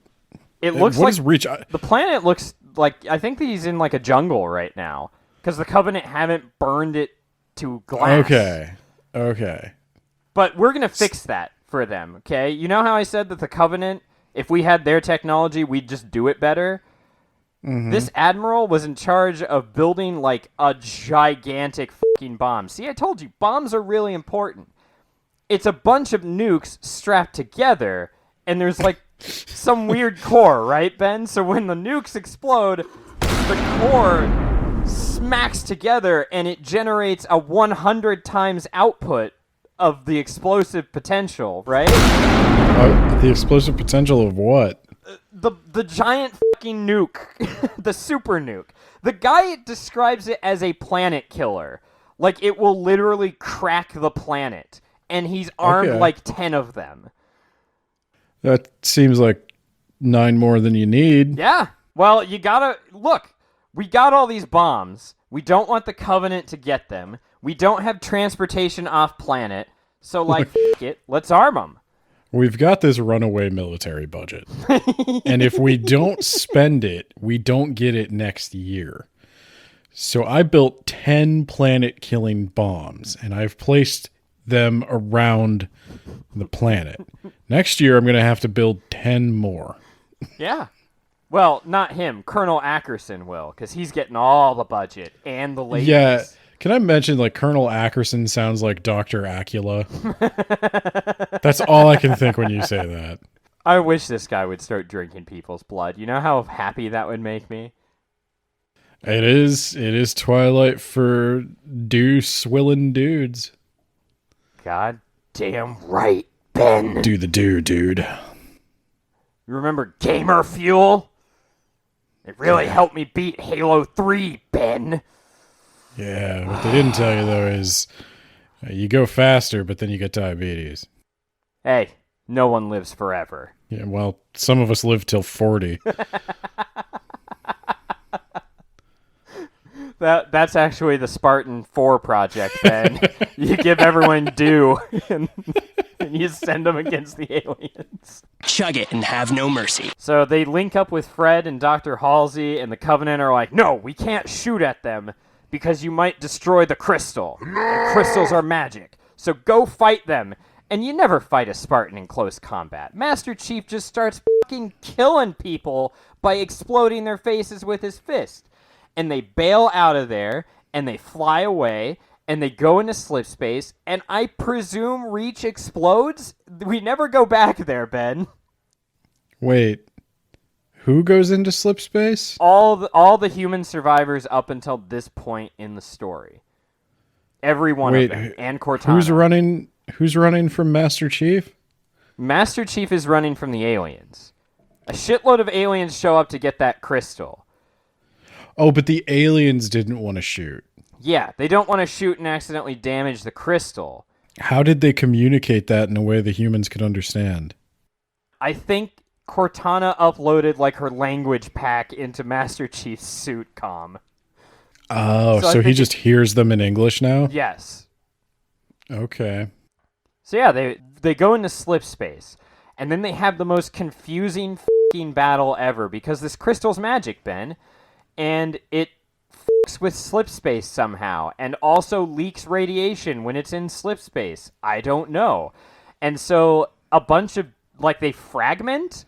it looks What like is Reach? the planet looks like, I think he's in like a jungle right now. Because the Covenant haven't burned it to glass. Okay. But we're going to fix that for them, okay? You know how I said that the Covenant, if we had their technology, we'd just do it better? Mm-hmm. This admiral was in charge of building, like, a gigantic fucking bomb. See, I told you, bombs are really important. It's a bunch of nukes strapped together, and there's, like, some weird core, right, Ben? So when the nukes explode, the core smacks together, and it generates a 100 times output of the explosive potential, right? The explosive potential of what? The giant fucking nuke. The super nuke. The guy describes it as a planet killer. Like, it will literally crack the planet. And he's armed Okay. like 10 of them. That seems like 9 more than you need. Yeah. Well, you gotta... Look, we got all these bombs. We don't want the Covenant to get them. We don't have transportation off planet. So, like, f*** it. Let's arm them. We've got this runaway military budget. And if we don't spend it, we don't get it next year. So I built 10 planet-killing bombs, and I've placed them around the planet. Next year, I'm going to have to build 10 more. Yeah. Well, not him. Colonel Ackerson will, because he's getting all the budget and the ladies. Yeah. Can I mention, like, Colonel Ackerson sounds like Dr. Acula? That's all I can think when you say that. I wish this guy would start drinking people's blood. You know how happy that would make me? It is Twilight for swilling dudes. God damn right, Ben. Do the dude. You remember Gamer Fuel? It really helped me beat Halo 3, Ben. Yeah, what they didn't tell you, though, is you go faster, but then you get diabetes. Hey, no one lives forever. Yeah, well, some of us live till 40. That's actually the Spartan 4 project, Ben. You give everyone due, and you send them against the aliens. Chug it and have no mercy. So they link up with Fred and Dr. Halsey, and the Covenant are like, no, we can't shoot at them because you might destroy the crystal. And crystals are magic. So go fight them. And you never fight a Spartan in close combat. Master Chief just starts fucking killing people by exploding their faces with his fist. And they bail out of there, and they fly away, and they go into slip space, and I presume Reach explodes? We never go back there, Ben. Wait, Who goes into slip space? All the human survivors up until this point in the story. Every one of them, and Cortana. Who's running from Master Chief? Master Chief is running from the aliens. A shitload of aliens show up to get that crystal. Oh, but the aliens didn't want to shoot. Yeah, they don't want to shoot and accidentally damage the crystal. How did they communicate that in a way the humans could understand? I think Cortana uploaded like her language pack into Master Chief's suit comm. Oh, so he just hears them in English now? Yes. Okay. So yeah, they go into slip space, and then they have the most confusing f***ing battle ever, because this crystal's magic, Ben, and it f***s with slip space somehow, and also leaks radiation when it's in slip space. I don't know. And so a bunch of, like, they fragment,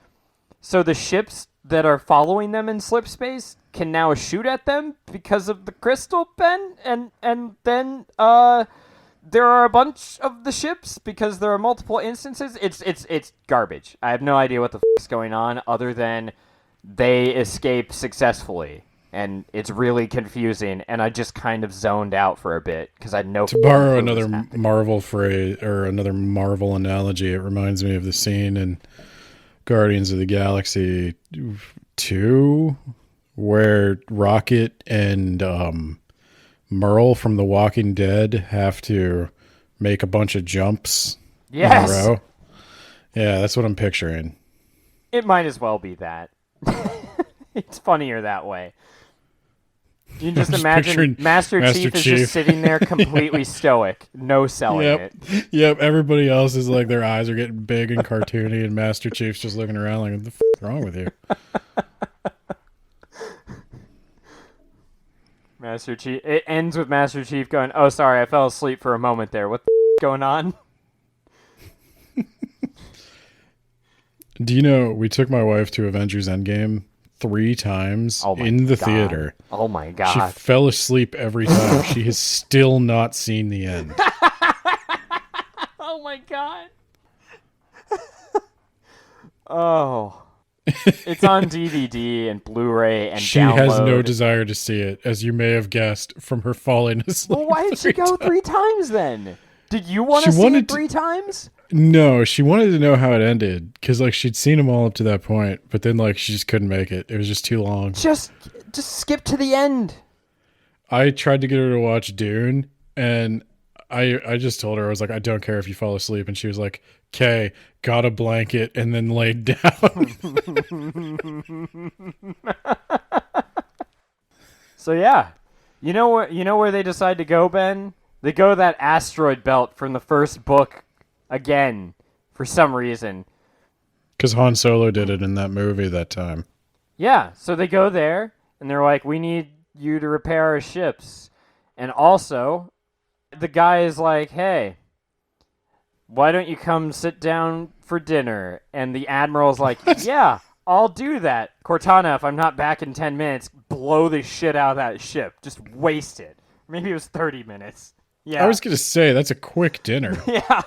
so the ships that are following them in slip space can now shoot at them because of the crystal, Ben, and then there are a bunch of the ships because there are multiple instances. It's garbage. I have no idea what the f*** is going on other than they escape successfully, and it's really confusing, and I just kind of zoned out for a bit because I know. To borrow another Marvel phrase or another Marvel analogy, it reminds me of the scene in Guardians of the Galaxy 2 where Rocket and Merle from The Walking Dead have to make a bunch of jumps in a row. Yeah, that's what I'm picturing. It might as well be that. It's funnier that way. You can just imagine Master Chief is just sitting there completely stoic, no selling it. Yep, everybody else is like, their eyes are getting big and cartoony, and Master Chief's just looking around like, what the f*** is wrong with you? Master Chief. It ends with Master Chief going, "Oh, sorry, I fell asleep for a moment there. What the f*** going on?" Do you know, we took my wife to Avengers Endgame 3 times in the theater. Oh my God. She fell asleep every time. She has still not seen the end. Oh my God. Oh. It's on DVD and Blu-ray and she download. has no desire to see it, as you may have guessed from her falling asleep. Well, why did she go 3 times then? Did you want to see it 3 times? No, she wanted to know how it ended, because like she'd seen them all up to that point, but then like she just couldn't make it. It was just too long. Just skip to the end. I tried to get her to watch Dune, and I just told her, I was like, I don't care if you fall asleep, and she was like, "Okay," got a blanket and then laid down. So yeah, you know where they decide to go, Ben? They go to that asteroid belt from the first book again for some reason. Because Han Solo did it in that movie that time. Yeah, so they go there and they're like, "We need you to repair our ships," and also the guy is like, "Hey, why don't you come sit down for dinner?" And the Admiral's like, "Yeah, I'll do that. Cortana, if I'm not back in 10 minutes, blow the shit out of that ship. Just waste it." Maybe it was 30 minutes. Yeah. I was going to say, that's a quick dinner. Yeah.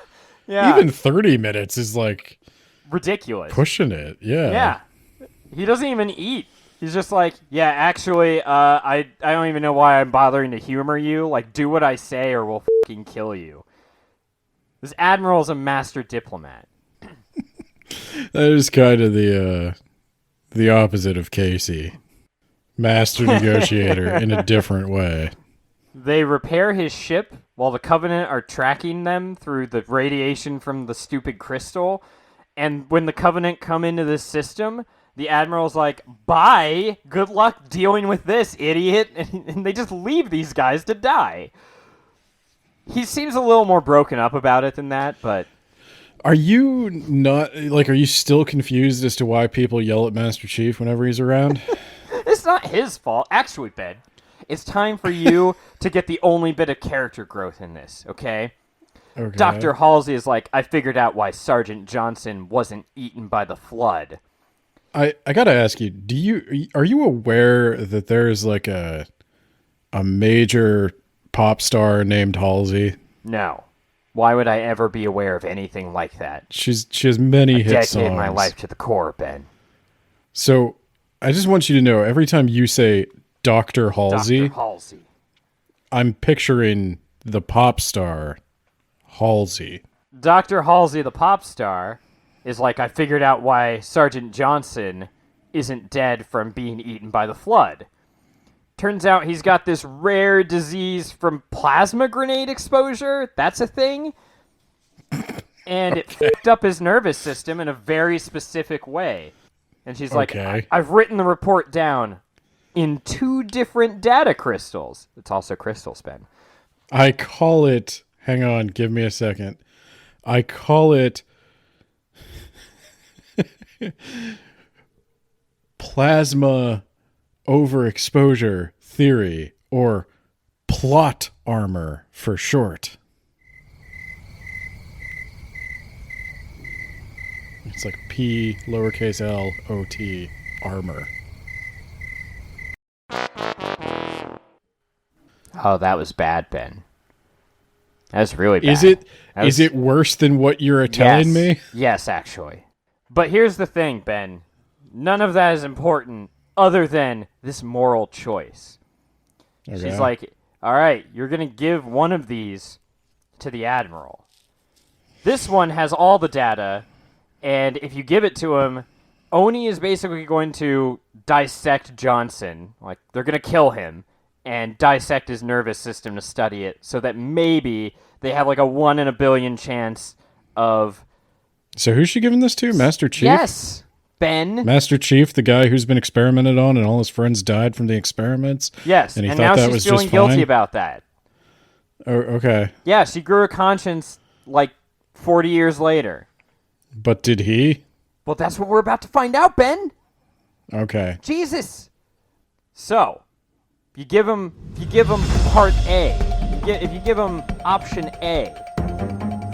Yeah. Even 30 minutes is like... ridiculous. Pushing it, yeah. Yeah. He doesn't even eat. He's just like, "Yeah, actually, I don't even know why I'm bothering to humor you. Like, do what I say or we'll fucking kill you." This Admiral's a master diplomat. That is kind of the opposite of Casey. Master negotiator in a different way. They repair his ship while the Covenant are tracking them through the radiation from the stupid crystal. And when the Covenant come into this system, the Admiral's like, "Bye, good luck dealing with this, idiot." And they just leave these guys to die. He seems a little more broken up about it than that, but... Are you not, like, are you still confused as to why people yell at Master Chief whenever he's around? It's not his fault. Actually, Ben, it's time for you to get the only bit of character growth in this, okay? Okay. Dr. Halsey is like, "I figured out why Sergeant Johnson wasn't eaten by the flood." I gotta ask you, are you aware that there's like a major pop star named Halsey? No. Why would I ever be aware of anything like that? She has many hit songs. I dedicate my life to the core, Ben. So I just want you to know, every time you say Dr. Halsey, Dr. Halsey. I'm picturing the pop star Halsey. Dr. Halsey, the pop star, is like, I figured out why Sergeant Johnson isn't dead from being eaten by the flood. Turns out he's got this rare disease from plasma grenade exposure. That's a thing. And it fucked up his nervous system in a very specific way. And she's like, Okay. I've written the report down in 2 different data crystals. It's also crystals, Ben. I call it, hang on, give me a second. I call it plasma overexposure theory, or plot armor for short. It's like P lowercase l o t armor. Oh, that was bad, Ben. That's really bad. Is it worse than what you're telling me? Yes, actually. But here's the thing, Ben. None of that is important other than this moral choice. Okay. She's like, all right, you're going to give one of these to the Admiral. This one has all the data, and if you give it to him, Oni is basically going to dissect Johnson. Like, they're going to kill him and dissect his nervous system to study it so that maybe they have like a 1 in a billion chance of... So who's she giving this to? Master Chief? Yes, Ben. Master Chief, the guy who's been experimented on and all his friends died from the experiments? Yes, And he and thought now that she's was feeling just guilty fine? about that. Oh, okay. Yeah, she grew a conscience like 40 years later. But did he? Well, that's what we're about to find out, Ben. Okay. Jesus. So, if you give him part A, if you give him option A,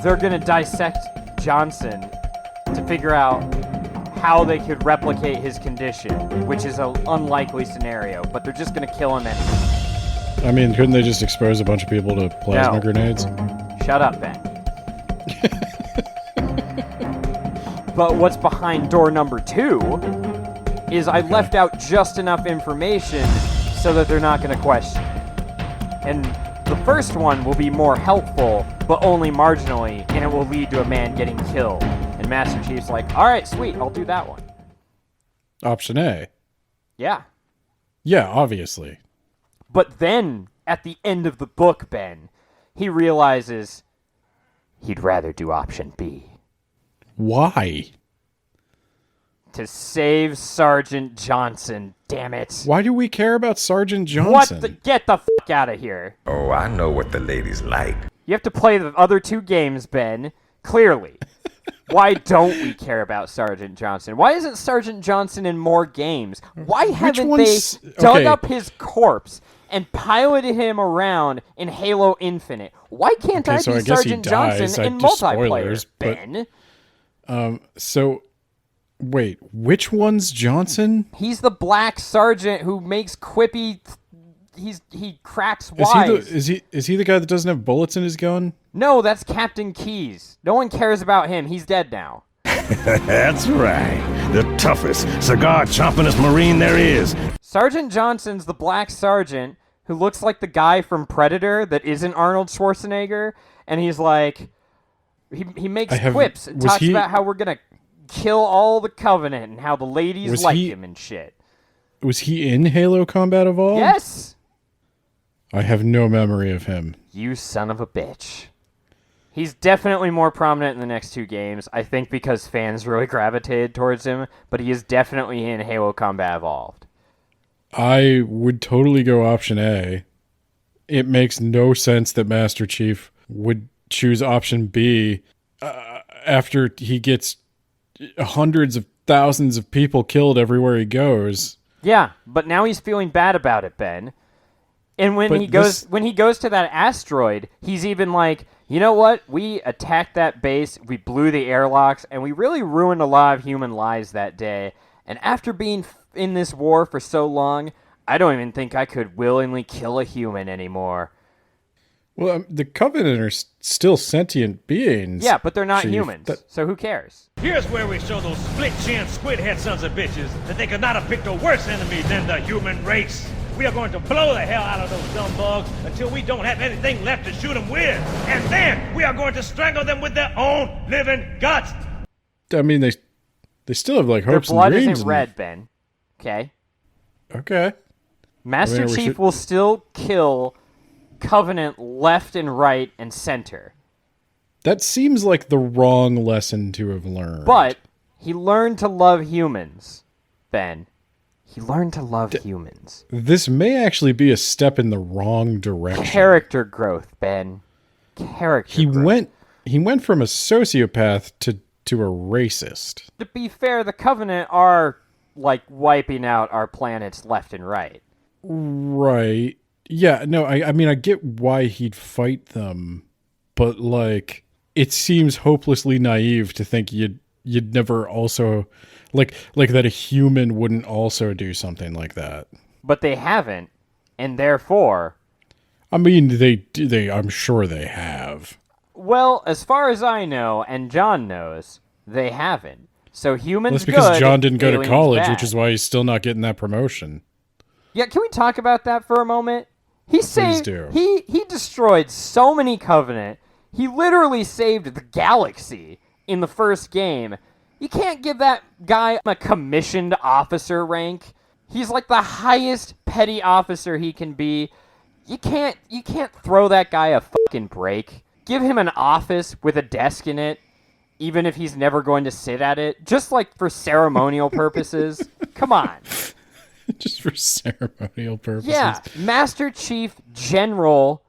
they're gonna dissect Johnson to figure out how they could replicate his condition, which is an unlikely scenario, but they're just gonna kill him anyway. I mean, couldn't they just expose a bunch of people to plasma No. grenades? Shut up, Ben. But what's behind door number 2 is I left out just enough information so that they're not going to question it. And the first one will be more helpful, but only marginally, and it will lead to a man getting killed. And Master Chief's like, all right, sweet, I'll do that one. Option A. Yeah. Yeah, obviously. But then, at the end of the book, Ben, he realizes he'd rather do option B. Why? To save Sergeant Johnson, damn it. Why do we care about Sergeant Johnson? What the? Get the fuck out of here. Oh, I know what the ladies like. You have to play the other 2 games, Ben. Clearly. Why don't we care about Sergeant Johnson? Why isn't Sergeant Johnson in more games? Why haven't they one's- dug okay. up his corpse and piloted him around in Halo Infinite? Why can't Okay, I so be I guess he Sergeant dies. Johnson in Just multiplayer, spoilers, but- Ben? So, wait, which one's Johnson? He's the black sergeant who makes quippy... He cracks Is wise. is he the guy that doesn't have bullets in his gun? No, that's Captain Keyes. No one cares about him. He's dead now. That's right. The toughest, cigar-chompingest Marine there is. Sergeant Johnson's the black sergeant who looks like the guy from Predator that isn't Arnold Schwarzenegger, and he's like, he makes quips and was talks he- about how we're gonna kill all the Covenant and how the ladies Was like he- him and shit. Was he in Halo Combat Evolved? Yes, I have no memory of him. you son of a bitch. He's definitely more prominent in the next 2 games, I think because fans really gravitated towards him, but he is definitely in Halo Combat Evolved. I would totally go option A. It makes no sense that Master Chief would choose option B after he gets hundreds of thousands of people killed everywhere he goes. Yeah, but now he's feeling bad about it, Ben. And when But he goes to that asteroid, he's even like, you know what? We attacked that base, we blew the airlocks, and we really ruined a lot of human lives that day. And after being in this war for so long, I don't even think I could willingly kill a human anymore. Well, the Covenant are still sentient beings. Yeah, but they're not Chief. humans, so who cares? Here's where we show those split-chin, squid-head sons of bitches that they could not have picked a worse enemy than the human race. We are going to blow the hell out of those dumb bugs until we don't have anything left to shoot them with. And then we are going to strangle them with their own living guts. I mean, they still have, like, Their hopes blood and dreams. isn't red, Ben. Okay? Okay. Master we Chief should- will still kill Covenant left and right and center. That seems like the wrong lesson to have learned. But he learned to love humans, Ben. He learned to love humans. This may actually be a step in the wrong direction. Character growth, Ben. Character growth. He went from a sociopath to a racist. To be fair, the Covenant are, like, wiping out our planets left and right. Right. Yeah, no, I mean, I get why he'd fight them, but, like, it seems hopelessly naive to think you'd never also, like that a human wouldn't also do something like that. But they haven't, and therefore... I mean, I'm sure they have. Well, as far as I know, and John knows, they haven't. So humans That's because good, John didn't go to aliens college, bad. which is why he's still not getting that promotion. Yeah, can we talk about that for a moment? He saved. do. He destroyed so many Covenant. He literally saved the galaxy in the first game. You can't give that guy a commissioned officer rank. He's like the highest petty officer he can be. You can't throw that guy a fucking break. Give him an office with a desk in it, even if he's never going to sit at it, just like for ceremonial purposes. Come on. Just for ceremonial purposes. Yeah, Master Chief General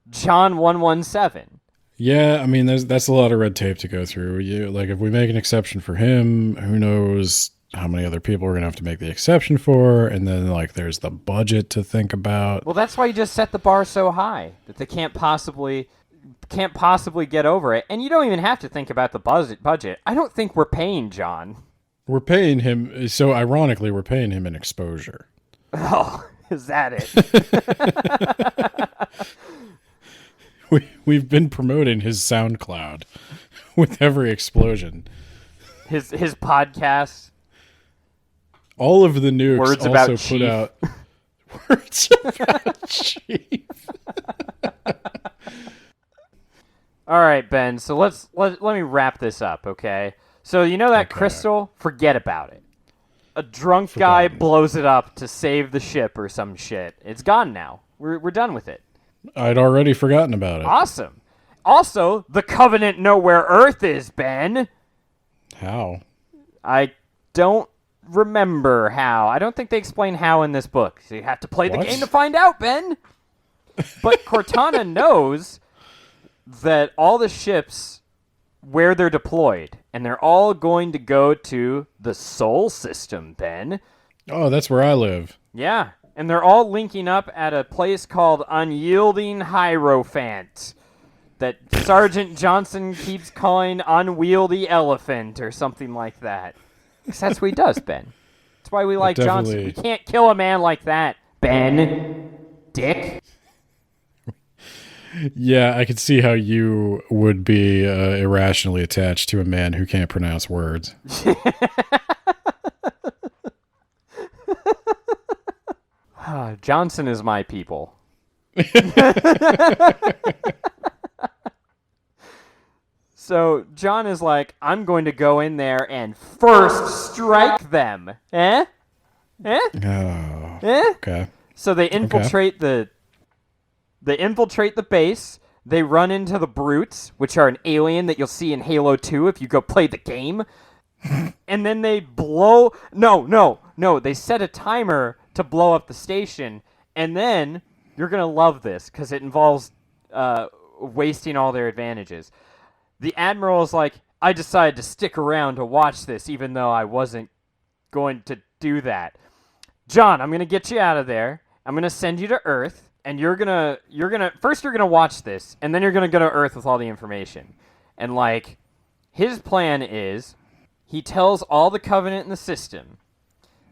John 117. Yeah, I mean, that's a lot of red tape to go through. Like, if we make an exception for him, who knows how many other people we're going to have to make the exception for, and then, like, there's the budget to think about. Well, that's why you just set the bar so high that they can't possibly get over it. And you don't even have to think about the budget. I don't think we're paying John. We're paying him, so ironically, we're paying him an exposure. Oh, is that it? We've been promoting his SoundCloud with every explosion. His podcast. All of the nukes Words also about put Chief. out words about Chief. All right, Ben. So let me wrap this up, okay? So you know that crystal? Forget about it. A drunk guy blows it up to save the ship or some shit. It's gone now. We're done with it. I'd already forgotten about it. Awesome. Also, the Covenant know where Earth is, Ben. How? I don't remember how. I don't think they explain how in this book. So you have to play the What? game to find out, Ben. But Cortana knows that all the ships, where they're deployed, and they're all going to go to the Sol system, Ben. Oh, that's where I live. Yeah, and they're all linking up at a place called Unyielding Hierophant that Sergeant Johnson keeps calling Unwieldy Elephant or something like that. 'Cause that's what he does, Ben. That's why we like Johnson. definitely- We can't kill a man like that, Ben. Dick. Yeah, I could see how you would be irrationally attached to a man who can't pronounce words. Johnson is my people. So John is like, I'm going to go in there and first strike them. Eh? Eh? Oh, Eh? okay. So they infiltrate the base. They run into the brutes, which are an alien that you'll see in Halo 2 if you go play the game. And then they blow... No. They set a timer to blow up the station. And then, you're going to love this, because it involves wasting all their advantages. The Admiral is like, I decided to stick around to watch this, even though I wasn't going to do that. John, I'm going to get you out of there. I'm going to send you to Earth. And you're gonna first you're gonna watch this, and then you're gonna go to Earth with all the information. And like, his plan is, he tells all the Covenant in the system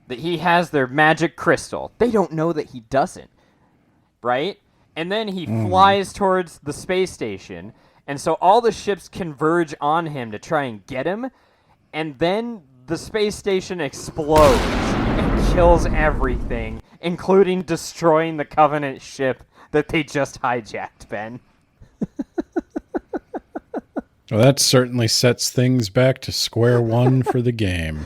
that he has their magic crystal. They don't know that he doesn't, right? And then he flies towards the space station, and so all the ships converge on him to try and get him, and then the space station explodes and kills everything, including destroying the Covenant ship that they just hijacked, Ben. Well, that certainly sets things back to square one for the game.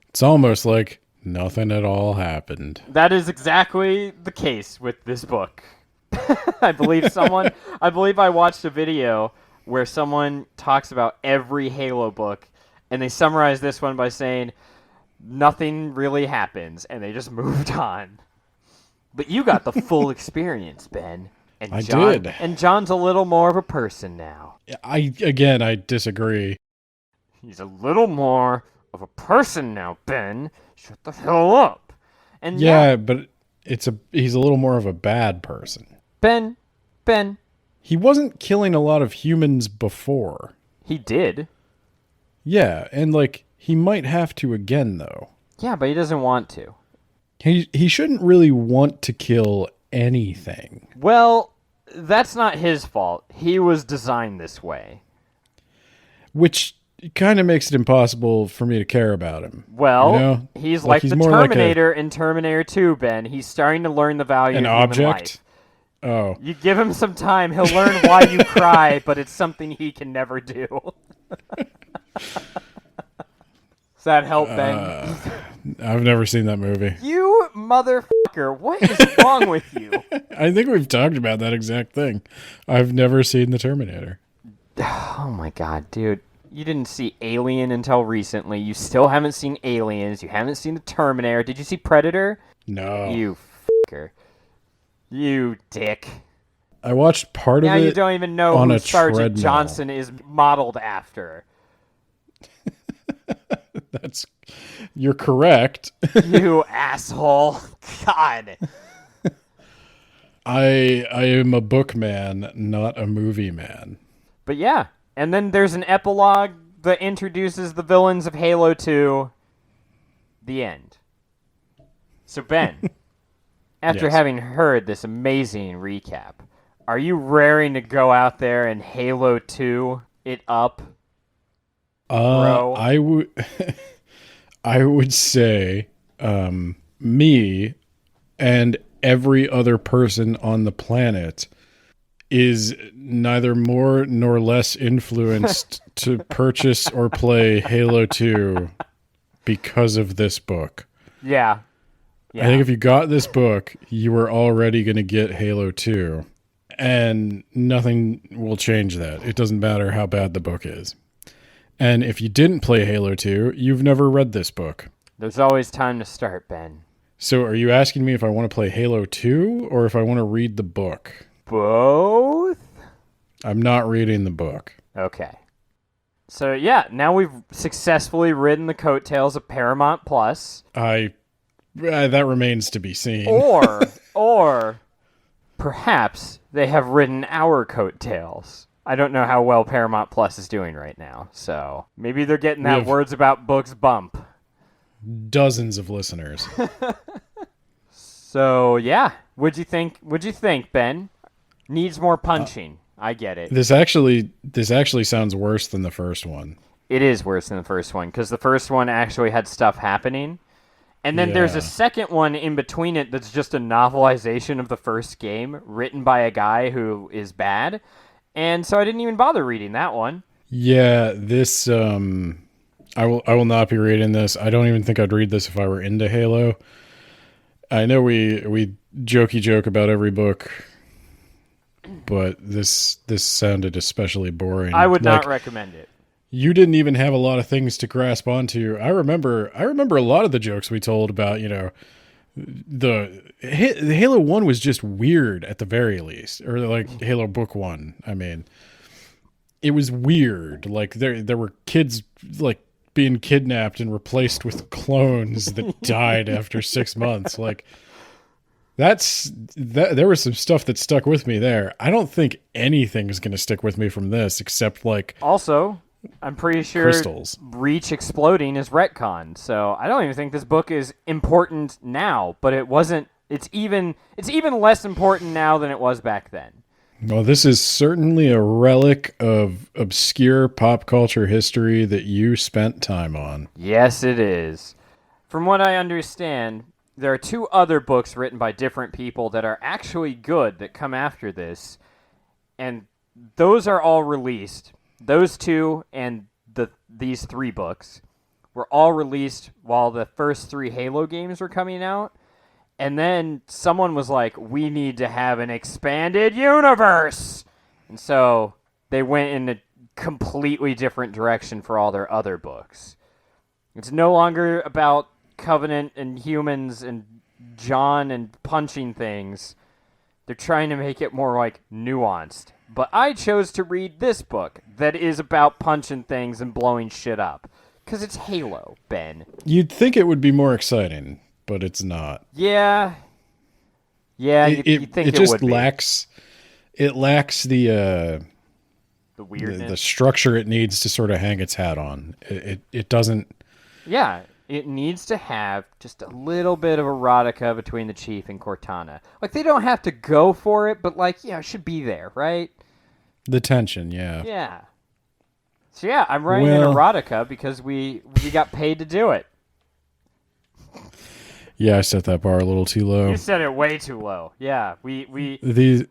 It's almost like nothing at all happened. That is exactly the case with this book. I believe I watched a video where someone talks about every Halo book, and they summarize this one by saying, nothing really happens, and they just moved on. But you got the full experience, Ben. And I John, did. And John's a little more of a person now. I disagree. He's a little more of a person now, Ben. Shut the hell up. And Yeah, but he's a little more of a bad person. Ben. He wasn't killing a lot of humans before. He did. Yeah, and like he might have to again though. Yeah, but he doesn't want to. He shouldn't really want to kill anything. Well, that's not his fault. He was designed this way. Which kind of makes it impossible for me to care about him. Well, you know? he's like the more like Terminator in Terminator 2, Ben. He's starting to learn the value an of human object. life. Oh, You give him some time, he'll learn why you cry, but it's something he can never do. Does that help, Ben? I've never seen that movie. You motherfucker, what is wrong with you? I think we've talked about that exact thing. I've never seen The Terminator. Oh my god, dude. You didn't see Alien until recently. You still haven't seen Aliens. You haven't seen The Terminator. Did you see Predator? No. You fucker. You dick. I watched part Now of it you don't even know on who a Sergeant treadmill. Johnson is modeled after. You're correct. You asshole. God. I am a book man, not a movie man. But yeah, and then there's an epilogue that introduces the villains of Halo 2. The end. So Ben, after Yes. having heard this amazing recap, are you raring to go out there and Halo 2 it up? Bro. I would say me and every other person on the planet is neither more nor less influenced to purchase or play Halo 2 because of this book. Yeah. I think if you got this book, you were already going to get Halo 2, and nothing will change that. It doesn't matter how bad the book is. And if you didn't play Halo 2, you've never read this book. There's always time to start, Ben. So are you asking me if I want to play Halo 2 or if I want to read the book? Both? I'm not reading the book. Okay. So yeah, now we've successfully ridden the coattails of Paramount Plus. That remains to be seen. Or perhaps they have ridden our coattails. I don't know how well Paramount Plus is doing right now, so maybe they're getting that have- words about books bump. Dozens of listeners. So yeah, what'd you think, Ben? Needs more punching. I get it. This actually sounds worse than the first one. It is worse than the first one, because the first one actually had stuff happening. And then there's a Yeah. second one in between it that's just a novelization of the first game, written by a guy who is bad. And so I didn't even bother reading that one. Yeah, this I will not be reading this. I don't even think I'd read this if I were into Halo. I know we joke about every book, but this sounded especially boring. I would not recommend it. You didn't even have a lot of things to grasp onto. I remember a lot of the jokes we told about, the Halo 1 was just weird at the very least, or like Halo Book 1. I mean, it was weird. Like there were kids like being kidnapped and replaced with clones that died after 6 months. Like there was some stuff that stuck with me there. I don't think anything is going to stick with me from this except like Also, I'm pretty sure crystals. Reach exploding is retconned, so I don't even think this book is important now, but it wasn't It's even less important now than it was back then. Well, this is certainly a relic of obscure pop culture history that you spent time on. Yes, it is. From what I understand, there are 2 other books written by different people that are actually good that come after this, and those are all released. Those 2 and these 3 books were all released while the first 3 Halo games were coming out. And then someone was like, we need to have an expanded universe. And so they went in a completely different direction for all their other books. It's no longer about Covenant and humans and John and punching things. They're trying to make it more like nuanced. But I chose to read this book that is about punching things and blowing shit up. Because it's Halo, Ben. You'd think it would be more exciting, but it's not. Yeah. Yeah, you think it just would be. It lacks the weirdness. the structure it needs to sort of hang its hat on. It doesn't. Yeah, it needs to have just a little bit of erotica between the Chief and Cortana. Like, they don't have to go for it, but, like, it should be there, right? The tension, yeah. Yeah. So, yeah, I'm writing an erotica because we got paid to do it. Yeah, I set that bar a little too low. You set it way too low. Yeah, we These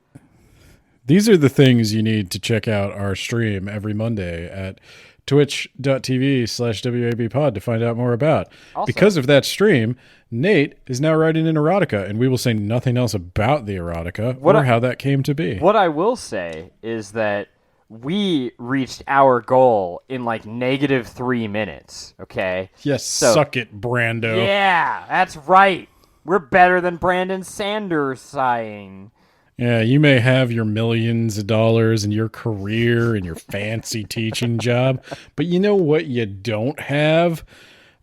are the things you need to check out our stream every Monday at twitch.tv/WABpod to find out more about. Also, because of that stream, Nate is now writing an erotica, and we will say nothing else about the erotica or how that came to be. What I will say is that we reached our goal in like -3 minutes, okay? Yes, suck it, Brando. Yeah, that's right. We're better than Brandon Sanders sighing. Yeah, you may have your millions of dollars and your career and your fancy teaching job, but you know what you don't have,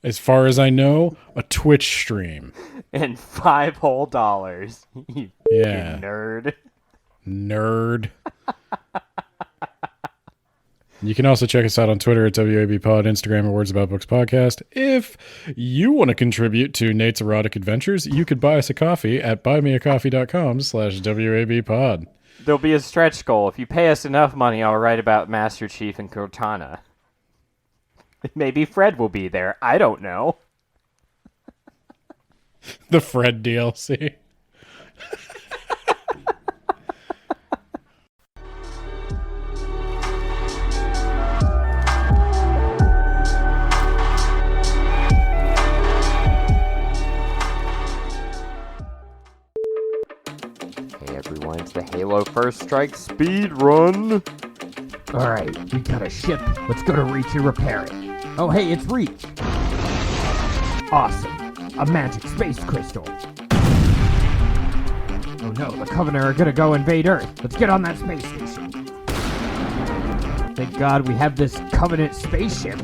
as far as I know? A Twitch stream. And $5 whole. You Yeah. nerd. Nerd. You can also check us out on Twitter at WABpod, Instagram at Words About Books Podcast. If you want to contribute to Nate's erotic adventures, you could buy us a coffee at buymeacoffee.com/WABpod. There'll be a stretch goal. If you pay us enough money, I'll write about Master Chief and Cortana. Maybe Fred will be there. I don't know. The Fred DLC. Everyone, it's the Halo First Strike speed run. Alright, we got a ship. Let's go to Reach and repair it. Oh, hey, it's Reach. Awesome. A magic space crystal. Oh no, the Covenant are gonna go invade Earth. Let's get on that space station. Thank God we have this Covenant spaceship.